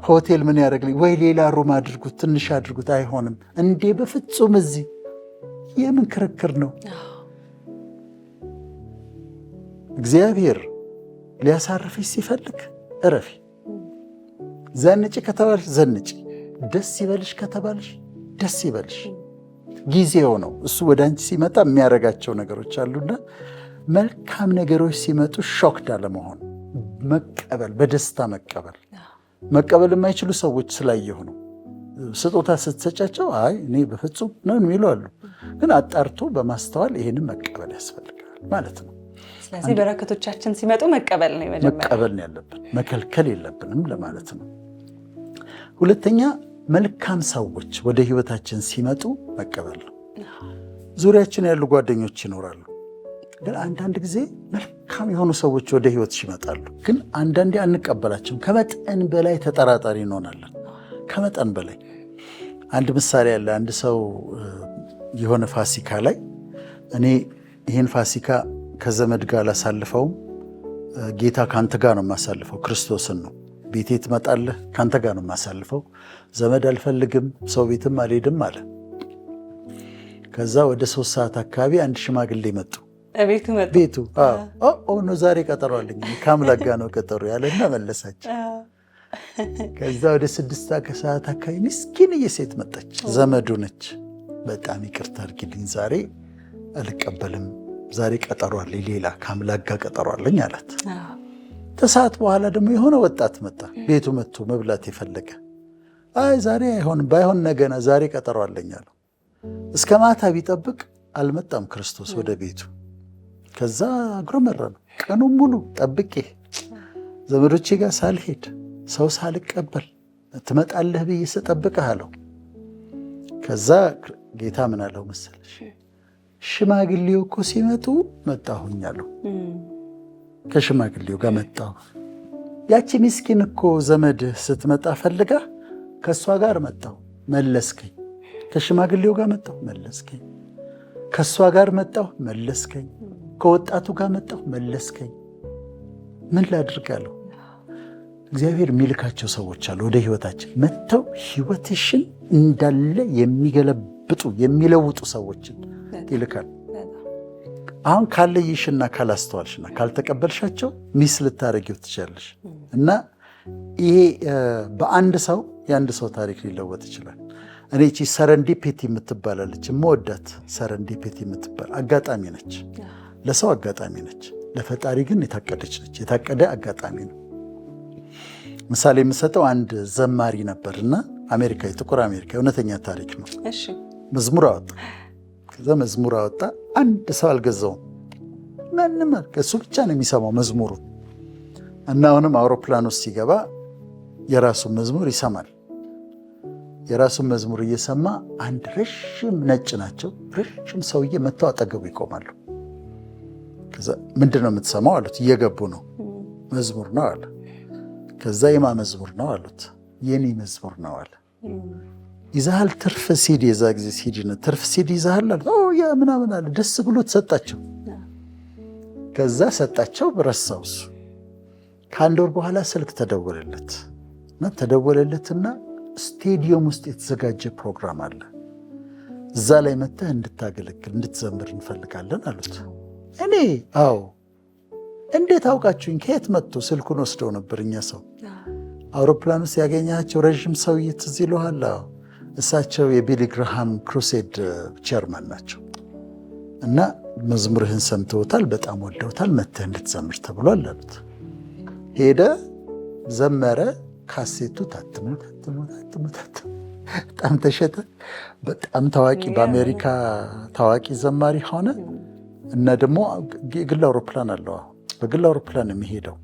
Speaker 1: ሆቴል ምን ያደርግልኝ? ወይ ሌላ ሩም አድርጉት፣ ትንሽ አድርጉት። አይሆንም እንዴ በፍጹም እዚህ የምን ክርክር ነው? እግዚአብሔር ሊያሳርፍሽ ሲፈልግ እረፊ። ዘንጭ ከተባልሽ ዘንጭ፣ ደስ ይበልሽ ከተባልሽ ደስ ይበልሽ። ጊዜው ነው እሱ። ወደ አንቺ ሲመጣ የሚያደርጋቸው ነገሮች አሉና መልካም ነገሮች ሲመጡ ሾክድ አለመሆን፣ መቀበል፣ በደስታ መቀበል የማይችሉ ሰዎች ስላየሁ ነው። ስጦታ ስትሰጫቸው አይ እኔ በፍጹም ነው የሚሉ አሉ። ግን አጣርቶ በማስተዋል ይሄንን መቀበል ያስፈልጋል ማለት ነው።
Speaker 2: ስለዚህ በረከቶቻችን ሲመጡ መቀበል ነው
Speaker 1: ያለብን፣ መከልከል የለብንም ለማለት ነው። ሁለተኛ መልካም ሰዎች ወደ ህይወታችን ሲመጡ መቀበል ነው። ዙሪያችን ያሉ ጓደኞች ይኖራሉ። ግን አንዳንድ ጊዜ መልካም የሆኑ ሰዎች ወደ ህይወት ይመጣሉ። ግን አንዳንዴ አንቀበላቸውም። ከመጠን በላይ ተጠራጣሪ እንሆናለን። ከመጠን በላይ አንድ ምሳሌ ያለ አንድ ሰው የሆነ ፋሲካ ላይ እኔ ይህን ፋሲካ ከዘመድ ጋር አላሳልፈውም፣ ጌታ ከአንተ ጋር ነው የማሳልፈው፣ ክርስቶስን ነው ቤቴ ትመጣለህ፣ ከአንተ ጋር ነው የማሳልፈው፣ ዘመድ አልፈልግም፣ ሰው ቤትም አልሄድም አለ። ከዛ ወደ 3 ሰዓት አካባቢ አንድ ሽማግሌ መጡ ቤቱ። ነው ዛሬ ቀጠሮ አለኝ ከአምላክ ጋር ነው ቀጠሮ ያለና መለሳቸው። ከዛ ወደ 6 ሰዓት አካባቢ ምስኪንዬ ሴት መጣች፣ ዘመዱ ነች። በጣም ይቅርታ አድርጊልኝ ዛሬ አልቀበልም፣ ዛሬ ቀጠሮ አለኝ፣ ሌላ ከአምላክ ጋር ቀጠሮ አለኝ አላት። ከሰዓት በኋላ ደግሞ የሆነ ወጣት መጣ፣ ቤቱ መጥቶ መብላት የፈለገ። አይ ዛሬ አይሆንም፣ ባይሆን ነገና ዛሬ ቀጠሮ አለኝ አለው። እስከ ማታ ቢጠብቅ አልመጣም ክርስቶስ ወደ ቤቱ። ከዛ አጉረመረመ። ቀኑን ሙሉ ጠብቄ ዘመዶቼ ጋር ሳልሄድ ሰው ሳልቀበል ትመጣለህ ብዬ ስጠብቅህ አለው። ከዛ ጌታ ምን አለው መሰለሽ? ሽማግሌው እኮ ሲመጡ መጣሁኝ አለው። ከሽማግሌው ጋር መጣሁ። ያቺ ምስኪን እኮ ዘመድህ ስትመጣ ፈልጋ ከእሷ ጋር መጣሁ፣ መለስከኝ። ከሽማግሌው ጋር መጣሁ፣ መለስከኝ። ከእሷ ጋር መጣሁ፣ መለስከኝ። ከወጣቱ ጋር መጣሁ፣ መለስከኝ። ምን ላድርጋለሁ? እግዚአብሔር የሚልካቸው ሰዎች አሉ ወደ ህይወታችን መጥተው ህይወትሽን እንዳለ የሚገለብጡ የሚለውጡ ሰዎችን ይልካል። አሁን ካለይሽና ካላስተዋልሽና ካልተቀበልሻቸው ሚስ ልታረጊው ትችላለሽ። እና ይሄ በአንድ ሰው የአንድ ሰው ታሪክ ሊለወጥ ይችላል። እኔ እቺ ሰረንዲፔቲ የምትባላለች የምወዳት ሰረንዲፔቲ የምትባል አጋጣሚ ነች። ለሰው አጋጣሚ ነች፣ ለፈጣሪ ግን የታቀደች ነች። የታቀደ አጋጣሚ ነው። ምሳሌ የምሰጠው አንድ ዘማሪ ነበርና አሜሪካ፣ ጥቁር አሜሪካ፣ እውነተኛ ታሪክ ነው። መዝሙር አወጣ። ከዛ መዝሙር አወጣ። አንድ ሰው አልገዛውም። ማንም እሱ ብቻ ነው የሚሰማው መዝሙሩ። እና አሁንም አውሮፕላን ውስጥ ሲገባ የራሱን መዝሙር ይሰማል። የራሱን መዝሙር እየሰማ አንድ ረዥም ነጭ ናቸው ረዥም ሰውዬ መጥተው አጠገቡ ይቆማሉ። ከዛ ምንድን ነው የምትሰማው አሉት። እየገቡ ነው። መዝሙር ነው አለ። ከዛ የማ መዝሙር ነው አሉት። የኔ መዝሙር ነው አለ። ይዛሃል ትርፍ ሲዲ የዛ ጊዜ ሲዲ ነው ትርፍ ሲዲ ይዛሃል አለ። ያ ምናምን አለ ደስ ብሎት ሰጣቸው። ከዛ ሰጣቸው ረሳው እሱ። ከአንድ ወር በኋላ ስልክ ተደወለለትና ስቴዲየም ውስጥ የተዘጋጀ ፕሮግራም አለ፣ እዛ ላይ መጥተህ እንድታገለግል እንድትዘምር እንፈልጋለን አሉት። እኔ አዎ እንዴት አውቃችሁኝ? ከየት መጥቶ? ስልኩን ወስደው ነበር እኛ ሰው አውሮፕላን ውስጥ ያገኛቸው ረዥም ሰውዬ ትዝ ይልሃል? እሳቸው የቢሊ ግርሃም ክሩሴድ ቼርማን ናቸው። እና መዝሙርህን ሰምተውታል፣ በጣም ወደውታል፣ መጥተህ እንድትዘምር ተብሏል አሉት። ሄደ፣ ዘመረ። ካሴቱ ታትሞ በጣም ተሸጠ። በጣም ታዋቂ በአሜሪካ ታዋቂ ዘማሪ ሆነ። እና ደግሞ የግል አውሮፕላን አለው። አሁን በግል አውሮፕላን የሚሄደው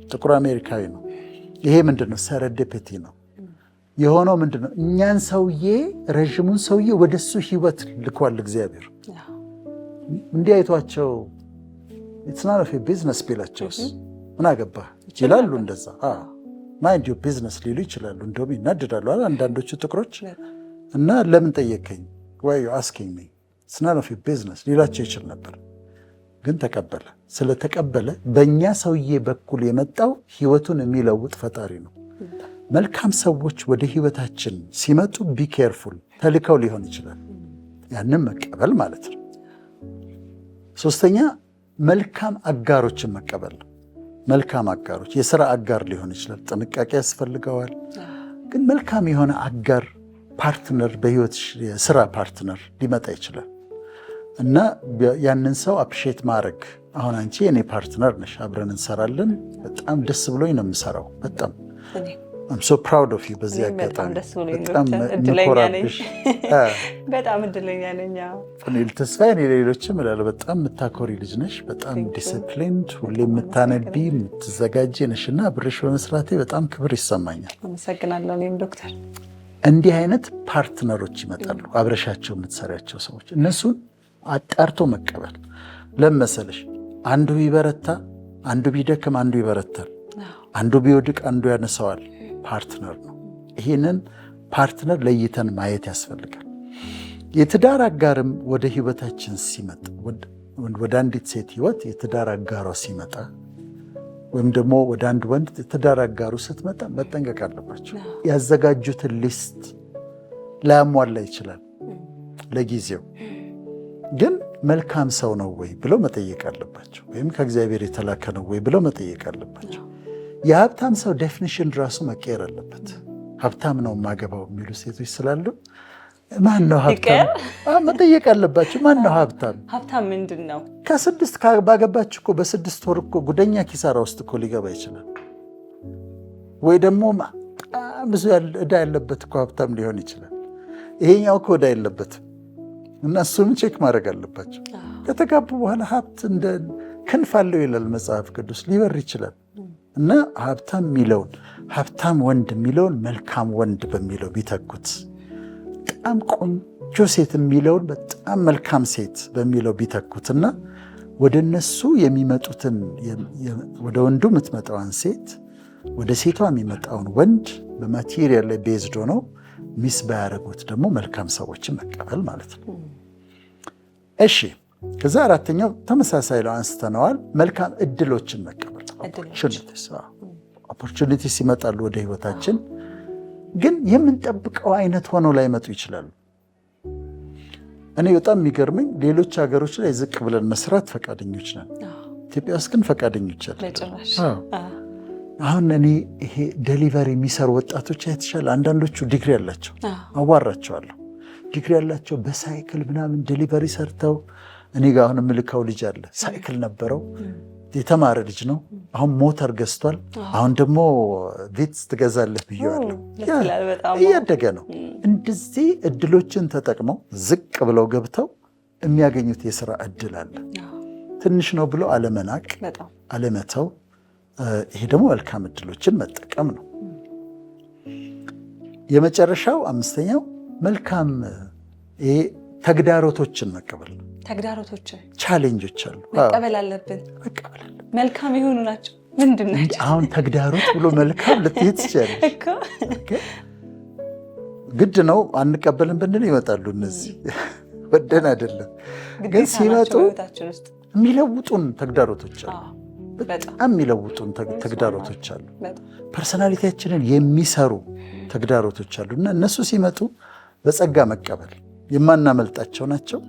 Speaker 1: ጥቁር አሜሪካዊ ነው። ይሄ ምንድነው? ሰረደፔቲ ነው የሆነው። ምንድነው? እኛን ሰውዬ ረዥሙን ሰውዬ ወደሱ ህይወት ልኳል እግዚአብሔር። እንዲህ አይቷቸው ኢትስ ቢዝነስ ቢላቸውስ ምን አገባህ ይላሉ። እንደዛ ማይንድ ዩ ቢዝነስ ሊሉ ይችላሉ። እንደውም ይናደዳሉ አንዳንዶቹ ጥቁሮች። እና ለምን ጠየቀኝ ወይ አስኪንግ ሚ ኢትስ ናት ኦፍ ቢዝነስ ሊላቸው ይችል ነበር። ግን ተቀበለ። ስለተቀበለ በእኛ ሰውዬ በኩል የመጣው ህይወቱን የሚለውጥ ፈጣሪ ነው። መልካም ሰዎች ወደ ህይወታችን ሲመጡ ቢ ኬርፉል፣ ተልከው ሊሆን ይችላል። ያንን መቀበል ማለት ነው። ሶስተኛ መልካም አጋሮችን መቀበል ነው። መልካም አጋሮች የሥራ አጋር ሊሆን ይችላል። ጥንቃቄ ያስፈልገዋል። ግን መልካም የሆነ አጋር ፓርትነር፣ በህይወት የሥራ ፓርትነር ሊመጣ ይችላል እና ያንን ሰው አፕሪሼት ማድረግ። አሁን አንቺ የኔ ፓርትነር ነሽ፣ አብረን እንሰራለን። በጣም ደስ ብሎኝ ነው የምሰራው። በጣም I'm so proud of you። በዚህ አጋጣሚ በጣም ምኮራብሽ።
Speaker 2: በጣም እድለኛ ነኝ።
Speaker 1: እኔ ተስፋዬ እኔ ሌሎችም እላለሁ በጣም የምታኮሪ ልጅ ነሽ፣ በጣም ዲሲፕሊንድ፣ ሁሌ የምታነቢ የምትዘጋጂ ነሽ እና አብረሽ በመስራቴ በጣም ክብር ይሰማኛል።
Speaker 2: አመሰግናለሁ። እኔም ዶክተር
Speaker 1: እንዲህ አይነት ፓርትነሮች ይመጣሉ፣ አብረሻቸው የምትሰሪያቸው ሰዎች። እነሱን አጣርቶ መቀበል። ለምን መሰለሽ? አንዱ ቢበረታ አንዱ ቢደክም አንዱ ይበረታል፣ አንዱ ቢወድቅ አንዱ ያነሳዋል። ፓርትነር ነው። ይህንን ፓርትነር ለይተን ማየት ያስፈልጋል። የትዳር አጋርም ወደ ህይወታችን ሲመጣ፣ ወደ አንዲት ሴት ህይወት የትዳር አጋሯ ሲመጣ ወይም ደግሞ ወደ አንድ ወንድ የትዳር አጋሩ ስትመጣ መጠንቀቅ አለባቸው። ያዘጋጁትን ሊስት ላያሟላ ይችላል ለጊዜው፣ ግን መልካም ሰው ነው ወይ ብለው መጠየቅ አለባቸው። ወይም ከእግዚአብሔር የተላከ ነው ወይ ብለው መጠየቅ አለባቸው። የሀብታም ሰው ዴፊኒሽን ራሱ መቀየር አለበት። ሀብታም ነው የማገባው የሚሉ ሴቶች ስላሉ ማን ነው ሀብታም መጠየቅ አለባቸው። ማን ነው ሀብታም?
Speaker 2: ሀብታም ምንድን ነው?
Speaker 1: ከስድስት ባገባች እኮ በ6 ወር እኮ ጉደኛ ኪሳራ ውስጥ እኮ ሊገባ ይችላል። ወይ ደግሞ ብዙ ዕዳ ያለበት እኮ ሀብታም ሊሆን ይችላል። ይሄኛው እኮ ዕዳ የለበትም። እና እሱን ቼክ ማድረግ አለባቸው። ከተጋቡ በኋላ ሀብት እንደ ክንፍ አለው ይላል መጽሐፍ ቅዱስ፣ ሊበር ይችላል። እና ሀብታም የሚለውን ሀብታም ወንድ የሚለውን መልካም ወንድ በሚለው ቢተኩት፣ በጣም ቆንጆ ሴት የሚለውን በጣም መልካም ሴት በሚለው ቢተኩትና ወደ እነሱ የሚመጡትን ወደ ወንዱ የምትመጣውን ሴት ወደ ሴቷ የሚመጣውን ወንድ በማቴሪያል ላይ ቤዝድ ሆነው ሚስ ባያደርጉት ደግሞ መልካም ሰዎችን መቀበል ማለት ነው። እሺ፣ ከዛ አራተኛው ተመሳሳይ ነው አንስተነዋል። መልካም እድሎችን መቀበል። ኦፖርቹኒቲስ ይመጣሉ ወደ ህይወታችን፣ ግን የምንጠብቀው አይነት ሆነው ላይመጡ ይችላሉ። እኔ በጣም የሚገርመኝ ሌሎች ሀገሮች ላይ ዝቅ ብለን መስራት ፈቃደኞች ነን። ኢትዮጵያ ውስጥ ግን ፈቃደኞች አይደለም። አሁን እኔ ይሄ ዴሊቨሪ የሚሰሩ ወጣቶች አይተሻል። አንዳንዶቹ ዲግሪ ያላቸው አዋራቸዋለሁ። ዲግሪ ያላቸው በሳይክል ምናምን ዴሊቨሪ ሰርተው እኔ ጋር አሁን የምልካው ልጅ አለ። ሳይክል ነበረው፣ የተማረ ልጅ ነው። አሁን ሞተር ገዝቷል። አሁን ደግሞ ቪትስ ትገዛለህ ብዬዋለሁ። እያደገ ነው። እንደዚህ እድሎችን ተጠቅመው ዝቅ ብለው ገብተው የሚያገኙት የስራ እድል አለ። ትንሽ ነው ብለው አለመናቅ፣ አለመተው። ይሄ ደግሞ መልካም እድሎችን መጠቀም ነው። የመጨረሻው አምስተኛው መልካም ይሄ ተግዳሮቶችን መቀበል ነው።
Speaker 2: ተግዳሮቶችን
Speaker 1: ቻሌንጆች አሉ፣
Speaker 2: መቀበል አለብን። መልካም የሆኑ ናቸው። ምንድን ናቸው?
Speaker 1: አሁን ተግዳሮት ብሎ መልካም ልትሄድ ትችላለች እኮ። ግድ ነው አንቀበልም ብንል ይመጣሉ። እነዚህ ወደን አይደለም፣ ግን ሲመጡ የሚለውጡን ተግዳሮቶች አሉ። በጣም የሚለውጡን ተግዳሮቶች አሉ። ፐርሰናሊቲያችንን የሚሰሩ ተግዳሮቶች አሉ እና እነሱ ሲመጡ በጸጋ መቀበል የማናመልጣቸው ናቸው።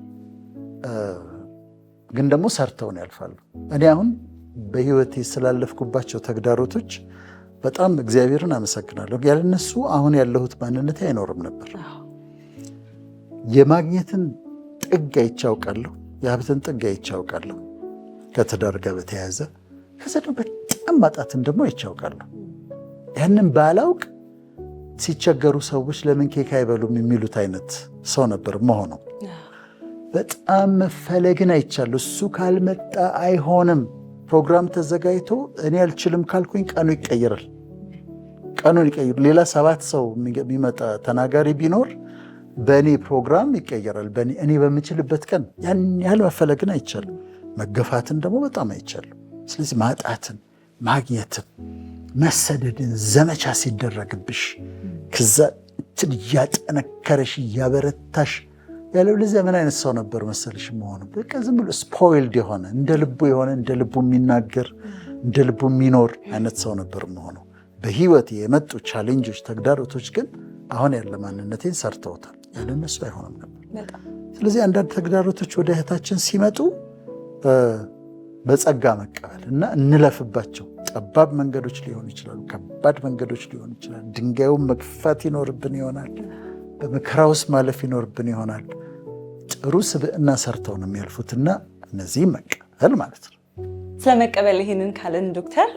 Speaker 1: ግን ደግሞ ሰርተውን ያልፋሉ። እኔ አሁን በህይወቴ ስላለፍኩባቸው ተግዳሮቶች በጣም እግዚአብሔርን አመሰግናለሁ። ያለነሱ አሁን ያለሁት ማንነቴ አይኖርም ነበር። የማግኘትን ጥግ አይቼ አውቃለሁ። የሀብትን ጥግ አይቼ አውቃለሁ ከትዳር ጋር በተያያዘ። ከዛ ደግሞ በጣም ማጣትን ደግሞ አይቼ አውቃለሁ። ያንን ባላውቅ ሲቸገሩ ሰዎች ለምን ኬክ አይበሉም የሚሉት አይነት ሰው ነበር መሆነው። በጣም መፈለግን አይቻለሁ። እሱ ካልመጣ አይሆንም። ፕሮግራም ተዘጋጅቶ እኔ አልችልም ካልኩኝ ቀኑ ይቀይራል። ቀኑን ይቀይር። ሌላ 7 ሰው የሚመጣ ተናጋሪ ቢኖር በእኔ ፕሮግራም ይቀየራል። እኔ በምችልበት ቀን ያን ያህል መፈለግን አይቻለሁ። መገፋትን ደግሞ በጣም አይቻለሁ። ስለዚህ ማጣትን፣ ማግኘትን፣ መሰደድን ዘመቻ ሲደረግብሽ ከዛ እንትን እያጠነከረሽ እያበረታሽ ያለው ለዚያ ምን አይነት ሰው ነበር መሰልሽ መሆኑ? በቃ ዝም ብሎ ስፖይልድ የሆነ እንደ ልቡ የሚናገር እንደ ልቡ የሚኖር አይነት ሰው ነበር መሆኑ። በህይወት የመጡ ቻሌንጆች፣ ተግዳሮቶች ግን አሁን ያለ ማንነቴን ሰርተውታል። ያለነሱ አይሆንም ነበር። ስለዚህ አንዳንድ ተግዳሮቶች ወደ እህታችን ሲመጡ በጸጋ መቀበል እና እንለፍባቸው። ጠባብ መንገዶች ሊሆኑ ይችላሉ፣ ከባድ መንገዶች ሊሆኑ ይችላሉ። ድንጋዩን መግፋት ይኖርብን ይሆናል። በመከራ ውስጥ ማለፍ ይኖርብን ይሆናል። ጥሩ ስብዕና ሰርተው ነው የሚያልፉትና እነዚህ መቀበል ማለት ነው።
Speaker 2: ስለመቀበል ይህንን ካልን ዶክተር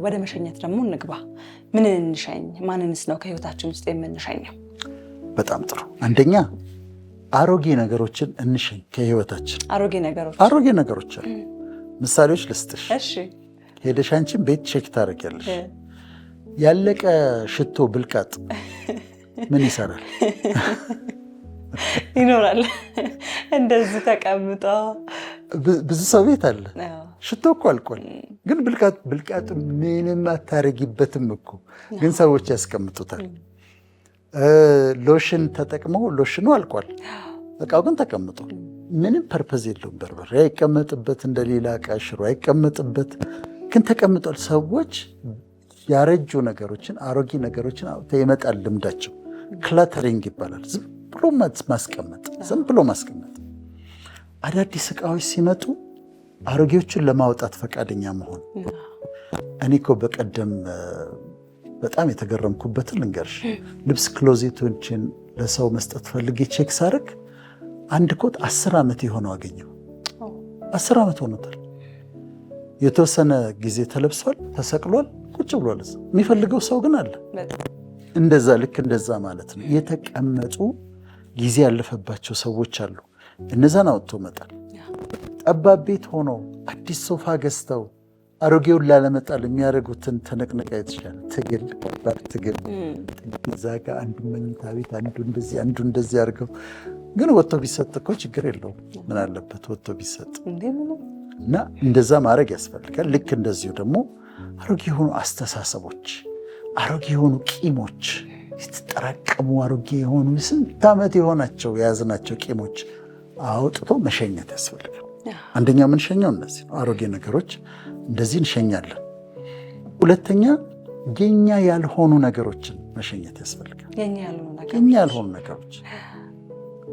Speaker 2: ወደ መሸኘት ደግሞ እንግባ። ምንን እንሸኝ? ማንንስ ነው ከህይወታችን ውስጥ የምንሸኘው?
Speaker 1: በጣም ጥሩ። አንደኛ አሮጌ ነገሮችን እንሸኝ ከህይወታችን። አሮጌ ነገሮች አሉ። ምሳሌዎች ልስጥሽ።
Speaker 2: እሺ።
Speaker 1: ሄደሽ አንቺን ቤት ቼክ ታደርጊያለሽ። ያለቀ ሽቶ ብልቃጥ ምን ይሰራል?
Speaker 2: ይኖራል እንደዚህ ተቀምጦ
Speaker 1: ብዙ ሰው ቤት አለ። ሽቶ እኮ አልቋል፣ ግን ብልቃጡ ምንም አታረጊበትም እኮ፣ ግን ሰዎች ያስቀምጡታል። ሎሽን ተጠቅመው ሎሽኑ አልቋል፣ እቃው ግን ተቀምጦ ምንም ፐርፐዝ የለውም። በርበሬ አይቀመጥበት፣ እንደሌላ እቃ ሽሮ አይቀመጥበት፣ ግን ተቀምጧል። ሰዎች ያረጁ ነገሮችን፣ አሮጌ ነገሮችን ይመጣል ልምዳቸው። ክላተሪንግ ይባላል። ዝም ብሎ ማስቀመጥ። አዳዲስ እቃዎች ሲመጡ አሮጌዎችን ለማውጣት ፈቃደኛ መሆን። እኔ እኮ በቀደም በጣም የተገረምኩበትን ልንገርሽ። ልብስ ክሎዜቶችን ለሰው መስጠት ፈልጌ ቼክ ሳደርግ አንድ ኮት 10 ዓመት የሆነው አገኘው። 10 ዓመት ሆኖታል። የተወሰነ ጊዜ ተለብሷል፣ ተሰቅሏል፣ ቁጭ ብሏል። የሚፈልገው ሰው ግን አለ። እንደዛ ልክ እንደዛ ማለት ነው። የተቀመጡ ጊዜ ያለፈባቸው ሰዎች አሉ። እነዛን አውጥቶ መጣል። ጠባብ ቤት ሆኖ አዲስ ሶፋ ገዝተው አሮጌውን ላለመጣል የሚያደርጉትን ተነቅነቃ የተሻለ ትግል፣ ከባድ ትግል። እዛ ጋ አንዱ መኝታ ቤት አንዱ እንደዚህ አድርገው፣ ግን ወጥቶ ቢሰጥ እኮ ችግር የለውም። ምን አለበት ወጥቶ ቢሰጥ? እና እንደዛ ማድረግ ያስፈልጋል። ልክ እንደዚሁ ደግሞ አሮጌ የሆኑ አስተሳሰቦች፣ አሮጌ የሆኑ ቂሞች፣ የተጠራቀሙ አሮጌ የሆኑ ስንት ዓመት የሆናቸው የያዝናቸው ቂሞች አውጥቶ መሸኘት ያስፈልጋል። አንደኛ የምንሸኘው እነዚህ ነው፣ አሮጌ ነገሮች እንደዚህ እንሸኛለን። ሁለተኛ የኛ ያልሆኑ ነገሮችን መሸኘት ያስፈልጋል። የኛ ያልሆኑ ነገሮች።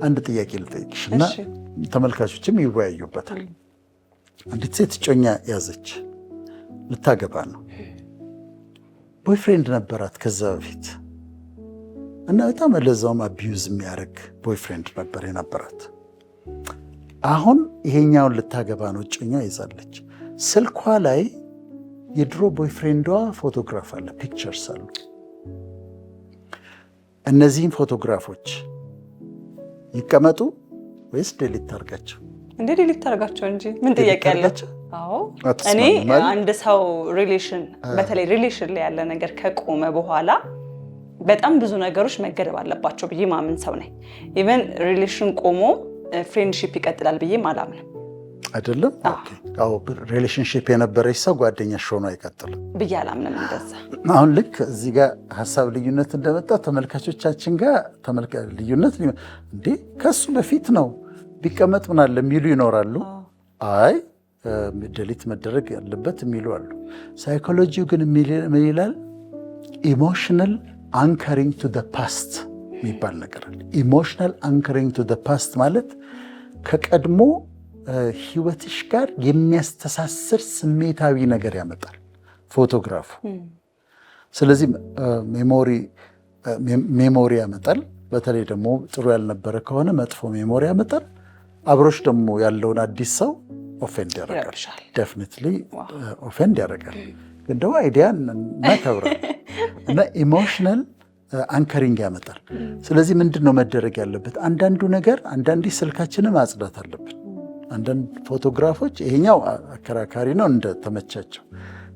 Speaker 1: አንድ ጥያቄ ልጠይቅሽ እና ተመልካቾችም ይወያዩበታል። አንዲት ሴት እጮኛ ያዘች፣ ልታገባ ነው። ቦይፍሬንድ ነበራት ከዛ በፊት እና በጣም ለዛውም አቢዩዝ የሚያደርግ ቦይፍሬንድ ነበር የነበራት። አሁን ይሄኛውን ልታገባ ነው፣ እጮኛ ይዛለች። ስልኳ ላይ የድሮ ቦይፍሬንዷ ፎቶግራፍ አለ፣ ፒክቸርስ አሉ። እነዚህም ፎቶግራፎች ይቀመጡ ወይስ ዴሊት ታርጋቸው?
Speaker 2: እንዴ ዴሊት ታርጋቸው እንጂ ምን ጥያቄ አላቸው? አዎ እኔ አንድ ሰው ሪሌሽን፣ በተለይ ሪሌሽን ላይ ያለ ነገር ከቆመ በኋላ በጣም ብዙ ነገሮች መገደብ አለባቸው ብዬ ማምን ሰው ነኝ። ኢቨን ሪሌሽን ቆሞ ፍሬንድሺፕ ይቀጥላል ብዬ አላምንም።
Speaker 1: አይደለም። አዎ ሪሌሽንሺፕ የነበረች ሰው ጓደኛሽ ሆኖ አይቀጥልም
Speaker 2: ብዬ አላምንም። እንደዛ
Speaker 1: አሁን ልክ እዚህ ጋር ሀሳብ ልዩነት እንደመጣ ተመልካቾቻችን ጋር ልዩነት እንዴ ከሱ በፊት ነው ቢቀመጥ ምናለ የሚሉ ይኖራሉ። አይ ደሊት መደረግ ያለበት የሚሉ አሉ። ሳይኮሎጂው ግን ምን ይላል? ኢሞሽናል አንከሪንግ ቱ ዘ ፓስት የሚባል ነገር አለ። ኢሞሽናል አንከሪንግ ቱ ዘ ፓስት ማለት ከቀድሞ ህይወትሽ ጋር የሚያስተሳስር ስሜታዊ ነገር ያመጣል ፎቶግራፉ። ስለዚህ ሜሞሪ ያመጣል። በተለይ ደግሞ ጥሩ ያልነበረ ከሆነ መጥፎ ሜሞሪ ያመጣል። አብሮሽ ደግሞ ያለውን አዲስ ሰው ኦፌንድ ያደርጋል። ዴፊኒትሊ ኦፌንድ ያደርጋል። ግን ደግሞ አይዲያ እናከብራለን እና ኢሞሽናል አንከሪንግ ያመጣል። ስለዚህ ምንድን ነው መደረግ ያለበት? አንዳንዱ ነገር አንዳንዴ ስልካችንን ማጽዳት አለብን። አንዳንድ ፎቶግራፎች ይሄኛው አከራካሪ ነው እንደተመቻቸው፣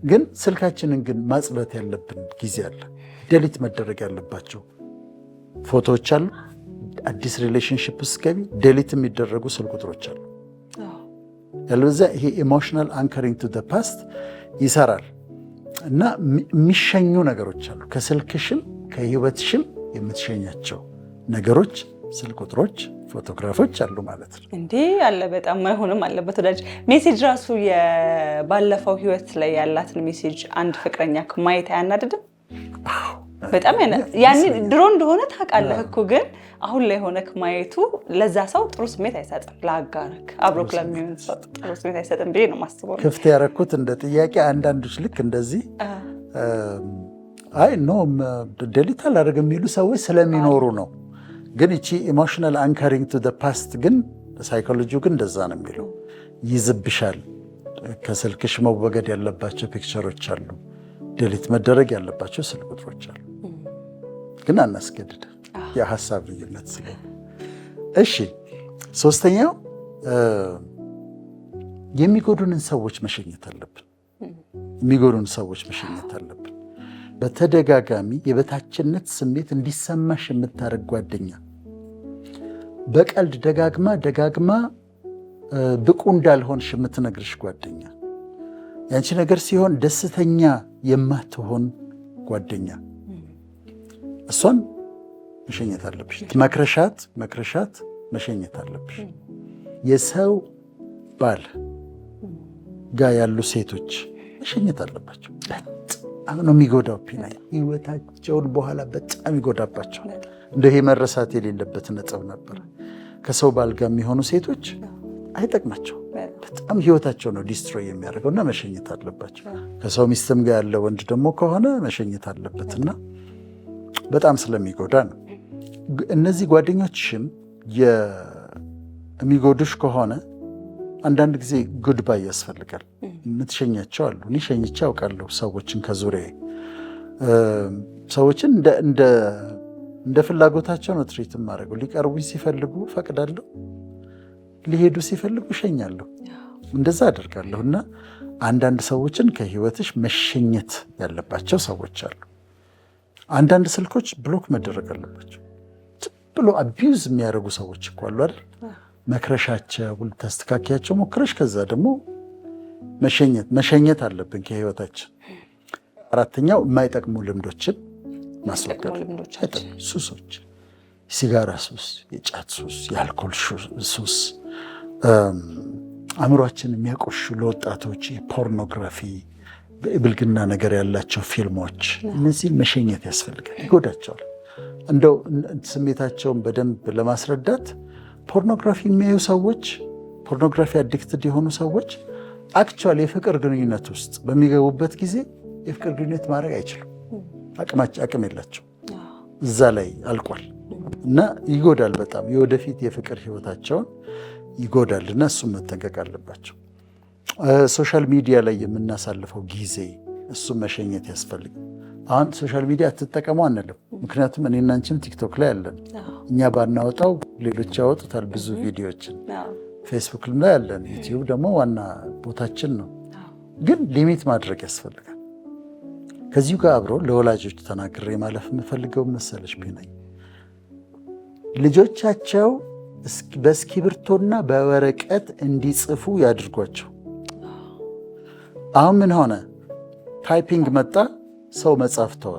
Speaker 1: ግን ስልካችንን ግን ማጽዳት ያለብን ጊዜ አለ። ደሊት መደረግ ያለባቸው ፎቶዎች አሉ። አዲስ ሪሌሽንሽፕ ውስጥ ገቢ ደሊት የሚደረጉ ስልክ ቁጥሮች አሉ። ያለበዛ ይሄ ኢሞሽናል አንከሪንግ ቱ ዘ ፓስት ይሰራል እና የሚሸኙ ነገሮች አሉ። ከስልክሽም ከህይወትሽም የምትሸኛቸው ነገሮች ስልክ ቁጥሮች፣ ፎቶግራፎች አሉ ማለት ነው።
Speaker 2: እንዴ አለ በጣም አይሆንም አለበት ወዳጅ። ሜሴጅ ራሱ የባለፈው ህይወት ላይ ያላትን ሜሴጅ አንድ ፍቅረኛ ማየት አያናድድም? በጣም ያኔ ድሮ እንደሆነ ታውቃለህ እኮ ግን አሁን ላይ ሆነክ ማየቱ ለዛ ሰው ጥሩ ስሜት አይሰጥም። ለአጋርክ አብሮክ ለሚሆን ሰው ጥሩ ስሜት አይሰጥም ብዬ ነው የማስበው።
Speaker 1: ክፍት ያደረኩት እንደ ጥያቄ አንዳንዶች ልክ እንደዚህ አይ ኖ ደሊት አላደርግም የሚሉ ሰዎች ስለሚኖሩ ነው። ግን እቺ ኢሞሽናል አንከሪንግ ቱ ዘ ፓስት ግን ሳይኮሎጂው ግን እንደዛ ነው የሚለው። ይዝብሻል። ከስልክሽ መወገድ ያለባቸው ፒክቸሮች አሉ። ደሊት መደረግ ያለባቸው ስልክ ቁጥሮች አሉ። ግን አናስገድድ የሀሳብ ልዩነት ስለሆነ። እሺ ሶስተኛው የሚጎዱንን ሰዎች መሸኘት አለብን። የሚጎዱን ሰዎች መሸኘት አለብን። በተደጋጋሚ የበታችነት ስሜት እንዲሰማሽ የምታደርግ ጓደኛ፣ በቀልድ ደጋግማ ብቁ እንዳልሆንሽ የምትነግርሽ ጓደኛ፣ ያንቺ ነገር ሲሆን ደስተኛ የማትሆን ጓደኛ፣ እሷን መሸኘት አለብሽ። መክረሻት መሸኘት አለብሽ። የሰው ባል ጋር ያሉ ሴቶች መሸኘት አለባቸው። በጣም ነው የሚጎዳው። ፒና ህይወታቸውን በኋላ በጣም ይጎዳባቸው። እንደ ይሄ መረሳት የሌለበት ነጥብ ነበር። ከሰው ባል ጋር የሚሆኑ ሴቶች አይጠቅማቸው። በጣም ህይወታቸው ነው ዲስትሮይ የሚያደርገውና መሸኘት አለባቸው። ከሰው ሚስትም ጋር ያለ ወንድ ደግሞ ከሆነ መሸኘት አለበትና በጣም ስለሚጎዳ ነው። እነዚህ ጓደኞችሽም የሚጎዱሽ ከሆነ አንዳንድ ጊዜ ጉድባይ ያስፈልጋል። የምትሸኛቸው አሉ። እኔ ሸኝቼ አውቃለሁ ሰዎችን ከዙሪያዬ። ሰዎችን እንደ ፍላጎታቸው ነው ትሪት የማደርገው። ሊቀርቡኝ ሲፈልጉ ፈቅዳለሁ፣ ሊሄዱ ሲፈልጉ እሸኛለሁ። እንደዛ አደርጋለሁ። እና አንዳንድ ሰዎችን ከህይወትሽ መሸኘት ያለባቸው ሰዎች አሉ። አንዳንድ ስልኮች ብሎክ መደረግ አለባቸው። ብሎ አቢዩዝ የሚያደርጉ ሰዎች እኮ አሉ አይደል? መክረሻቸው ልታስተካክያቸው ሞክረሽ ከዛ ደግሞ መሸኘት አለብን ከህይወታችን። አራተኛው የማይጠቅሙ ልምዶችን ማስወገድ። ሱሶች፣ ሲጋራ ሱስ፣ የጫት ሱስ፣ የአልኮል ሱስ፣ አእምሯችን የሚያቆሹ ለወጣቶች የፖርኖግራፊ ብልግና ነገር ያላቸው ፊልሞች፣ እነዚህን መሸኘት ያስፈልጋል። ይጎዳቸዋል። እንደው ስሜታቸውን በደንብ ለማስረዳት ፖርኖግራፊ የሚያዩ ሰዎች፣ ፖርኖግራፊ አዲክትድ የሆኑ ሰዎች አክቹዋሊ የፍቅር ግንኙነት ውስጥ በሚገቡበት ጊዜ የፍቅር ግንኙነት ማድረግ አይችሉም። አቅም የላቸው። እዛ ላይ አልቋል እና ይጎዳል በጣም የወደፊት የፍቅር ህይወታቸውን ይጎዳል እና እሱም መጠንቀቅ አለባቸው። ሶሻል ሚዲያ ላይ የምናሳልፈው ጊዜ እሱም መሸኘት ያስፈልግ። አሁን ሶሻል ሚዲያ አትጠቀሙ አንልም፣ ምክንያቱም እኔና አንቺም ቲክቶክ ላይ አለን። እኛ ባናወጣው ሌሎች ያወጡታል ብዙ ቪዲዮዎችን። ፌስቡክ ላይ አለን፣ ዩቲዩብ ደግሞ ዋና ቦታችን ነው። ግን ሊሚት ማድረግ ያስፈልጋል። ከዚሁ ጋር አብሮ ለወላጆች ተናግሬ ማለፍ የምፈልገው መሰለሽ ቢናኝ ልጆቻቸው በእስክሪብቶና በወረቀት እንዲጽፉ ያድርጓቸው። አሁን ምን ሆነ? ታይፒንግ መጣ፣ ሰው መጻፍ ተወ።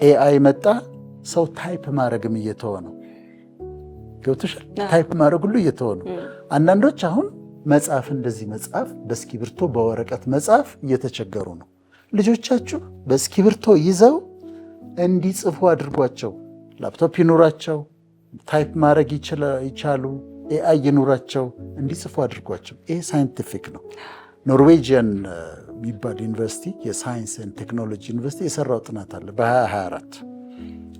Speaker 1: ኤአይ መጣ፣ ሰው ታይፕ ማድረግም እየተወ ነው። ገብቶሻል? ታይፕ ማድረግ ሁሉ እየተወ ነው። አንዳንዶች አሁን መጻፍ እንደዚህ መጻፍ በእስክሪብቶ በወረቀት መጻፍ እየተቸገሩ ነው። ልጆቻችሁ በእስክሪብቶ ይዘው እንዲጽፉ አድርጓቸው። ላፕቶፕ ይኑራቸው፣ ታይፕ ማድረግ ይቻሉ፣ ኤአይ ይኑራቸው፣ እንዲጽፉ አድርጓቸው። ይሄ ሳይንቲፊክ ነው። ኖርዌጂያን የሚባል ዩኒቨርሲቲ የሳይንስ ኤንድ ቴክኖሎጂ ዩኒቨርሲቲ የሰራው ጥናት አለ። በ2024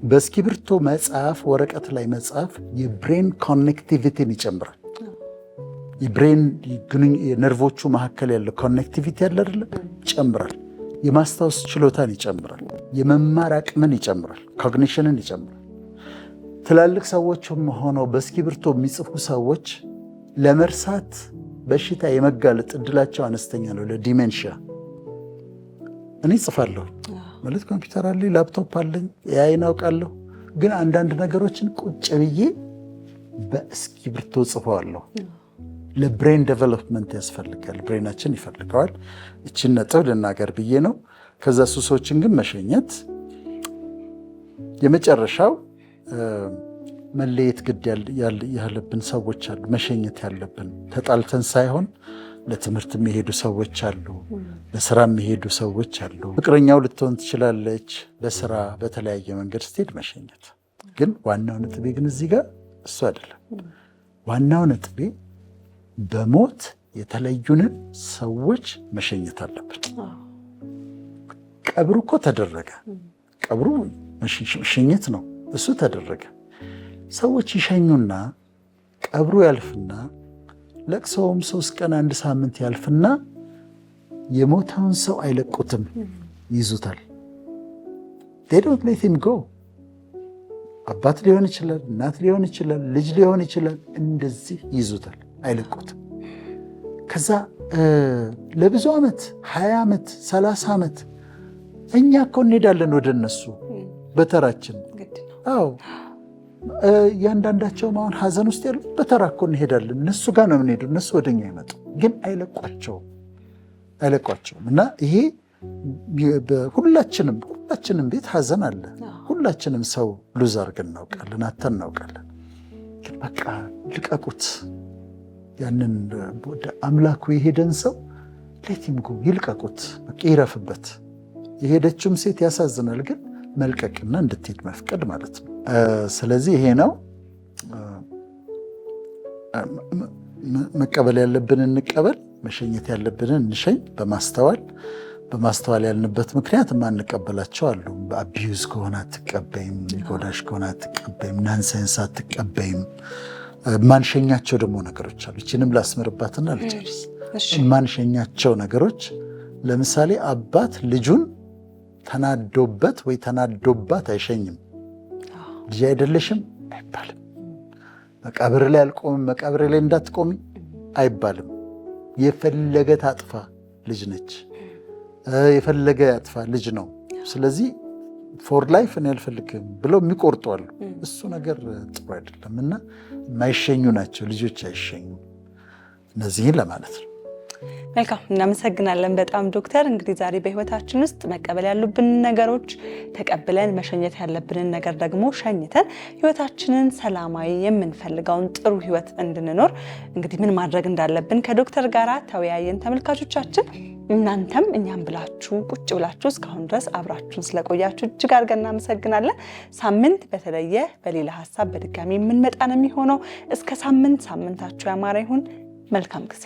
Speaker 1: በእስክሪብቶ መጻፍ፣ ወረቀት ላይ መጻፍ የብሬን ኮኔክቲቪቲን ይጨምራል። የብሬን የነርቮቹ መካከል ያለው ኮኔክቲቪቲ ያለ አይደለም ይጨምራል። የማስታወስ ችሎታን ይጨምራል። የመማር አቅምን ይጨምራል። ኮግኒሽንን ይጨምራል። ትላልቅ ሰዎችም ሆነው በእስክሪብቶ የሚጽፉ ሰዎች ለመርሳት በሽታ የመጋለጥ እድላቸው አነስተኛ ነው። ለዲሜንሺያ እኔ ጽፋለሁ ማለት ኮምፒውተር አለኝ፣ ላፕቶፕ አለኝ፣ ኤአይን አውቃለሁ። ግን አንዳንድ ነገሮችን ቁጭ ብዬ በእስክሪብቶ ጽፈዋለሁ። ለብሬን ዴቨሎፕመንት ያስፈልጋል፣ ብሬናችን ይፈልገዋል። እችን ነጥብ ልናገር ብዬ ነው። ከዛ ሱሶችን ግን መሸኘት። የመጨረሻው መለየት ግድ ያለብን ሰዎች አሉ፣ መሸኘት ያለብን። ተጣልተን ሳይሆን ለትምህርት የሚሄዱ ሰዎች አሉ፣ ለስራ የሚሄዱ ሰዎች አሉ። ፍቅረኛው ልትሆን ትችላለች። በስራ በተለያየ መንገድ ስትሄድ መሸኘት። ግን ዋናው ነጥቤ ግን እዚህ ጋር እሱ አይደለም። ዋናው ነጥቤ በሞት የተለዩንን ሰዎች መሸኘት አለብን። ቀብሩ እኮ ተደረገ። ቀብሩ ሽኝት ነው፣ እሱ ተደረገ። ሰዎች ይሸኙና ቀብሩ ያልፍና ለቅሶውም 3 ቀን 1 ሳምንት ያልፍና የሞተውን ሰው አይለቁትም፣ ይዙታል። they don't let him go። አባት ሊሆን ይችላል፣ እናት ሊሆን ይችላል፣ ልጅ ሊሆን ይችላል። እንደዚህ ይዙታል፣ አይለቁትም። ከዛ ለብዙ ዓመት 20 ዓመት 30 ዓመት እኛ እኮ እንሄዳለን ወደ እነሱ በተራችን። አዎ ያንዳንዳቸውም አሁን ሀዘን ውስጥ ያሉ በተራ እኮ እንሄዳለን፣ እነሱ ጋር ነው የምንሄዱ፣ እነሱ ወደኛ ይመጡ። ግን አይለቋቸውም። እና ይሄ ሁላችንም ቤት ሀዘን አለ። ሁላችንም ሰው ሉዝ አድርገን እናውቃለን፣ አተን እናውቃለን። ግን በቃ ልቀቁት። ያንን ወደ አምላኩ የሄደን ሰው ሌቲም ጎ ይልቀቁት፣ በቃ ይረፍበት። የሄደችውም ሴት ያሳዝናል፣ ግን መልቀቅና እንድትሄድ መፍቀድ ማለት ነው። ስለዚህ ይሄ ነው መቀበል ያለብንን እንቀበል፣ መሸኘት ያለብንን እንሸኝ። በማስተዋል ያልንበት ምክንያት የማንቀበላቸው አሉ። በአቢዩዝ ከሆነ አትቀበይም፣ ጎዳሽ ከሆነ አትቀበይም፣ ናንሴንስ አትቀበይም። ማንሸኛቸው ደግሞ ነገሮች አሉ። ይችንም ላስምርባትና ልጨርስ። ማንሸኛቸው ነገሮች ለምሳሌ አባት ልጁን ተናዶበት ወይ ተናዶባት አይሸኝም። ልጅ አይደለሽም አይባልም። መቃብር ላይ አልቆምም፣ መቃብር ላይ እንዳትቆሚ አይባልም። የፈለገ ታጥፋ ልጅ ነች፣ የፈለገ ያጥፋ ልጅ ነው። ስለዚህ ፎር ላይፍ እኔ አልፈልግም ብለው የሚቆርጡ አሉ። እሱ ነገር ጥሩ አይደለም እና የማይሸኙ ናቸው ልጆች፣ አይሸኙም። እነዚህን ለማለት ነው።
Speaker 2: መልካም፣ እናመሰግናለን በጣም ዶክተር። እንግዲህ ዛሬ በህይወታችን ውስጥ መቀበል ያሉብን ነገሮች ተቀብለን መሸኘት ያለብንን ነገር ደግሞ ሸኝተን ህይወታችንን ሰላማዊ የምንፈልገውን ጥሩ ህይወት እንድንኖር እንግዲህ ምን ማድረግ እንዳለብን ከዶክተር ጋር ተወያየን። ተመልካቾቻችን እናንተም እኛም ብላችሁ ቁጭ ብላችሁ እስካሁን ድረስ አብራችሁን ስለቆያችሁ እጅግ አድርገን እናመሰግናለን። ሳምንት በተለየ በሌላ ሀሳብ በድጋሚ የምንመጣ ነው የሚሆነው። እስከ ሳምንታችሁ ያማረ ይሁን። መልካም ጊዜ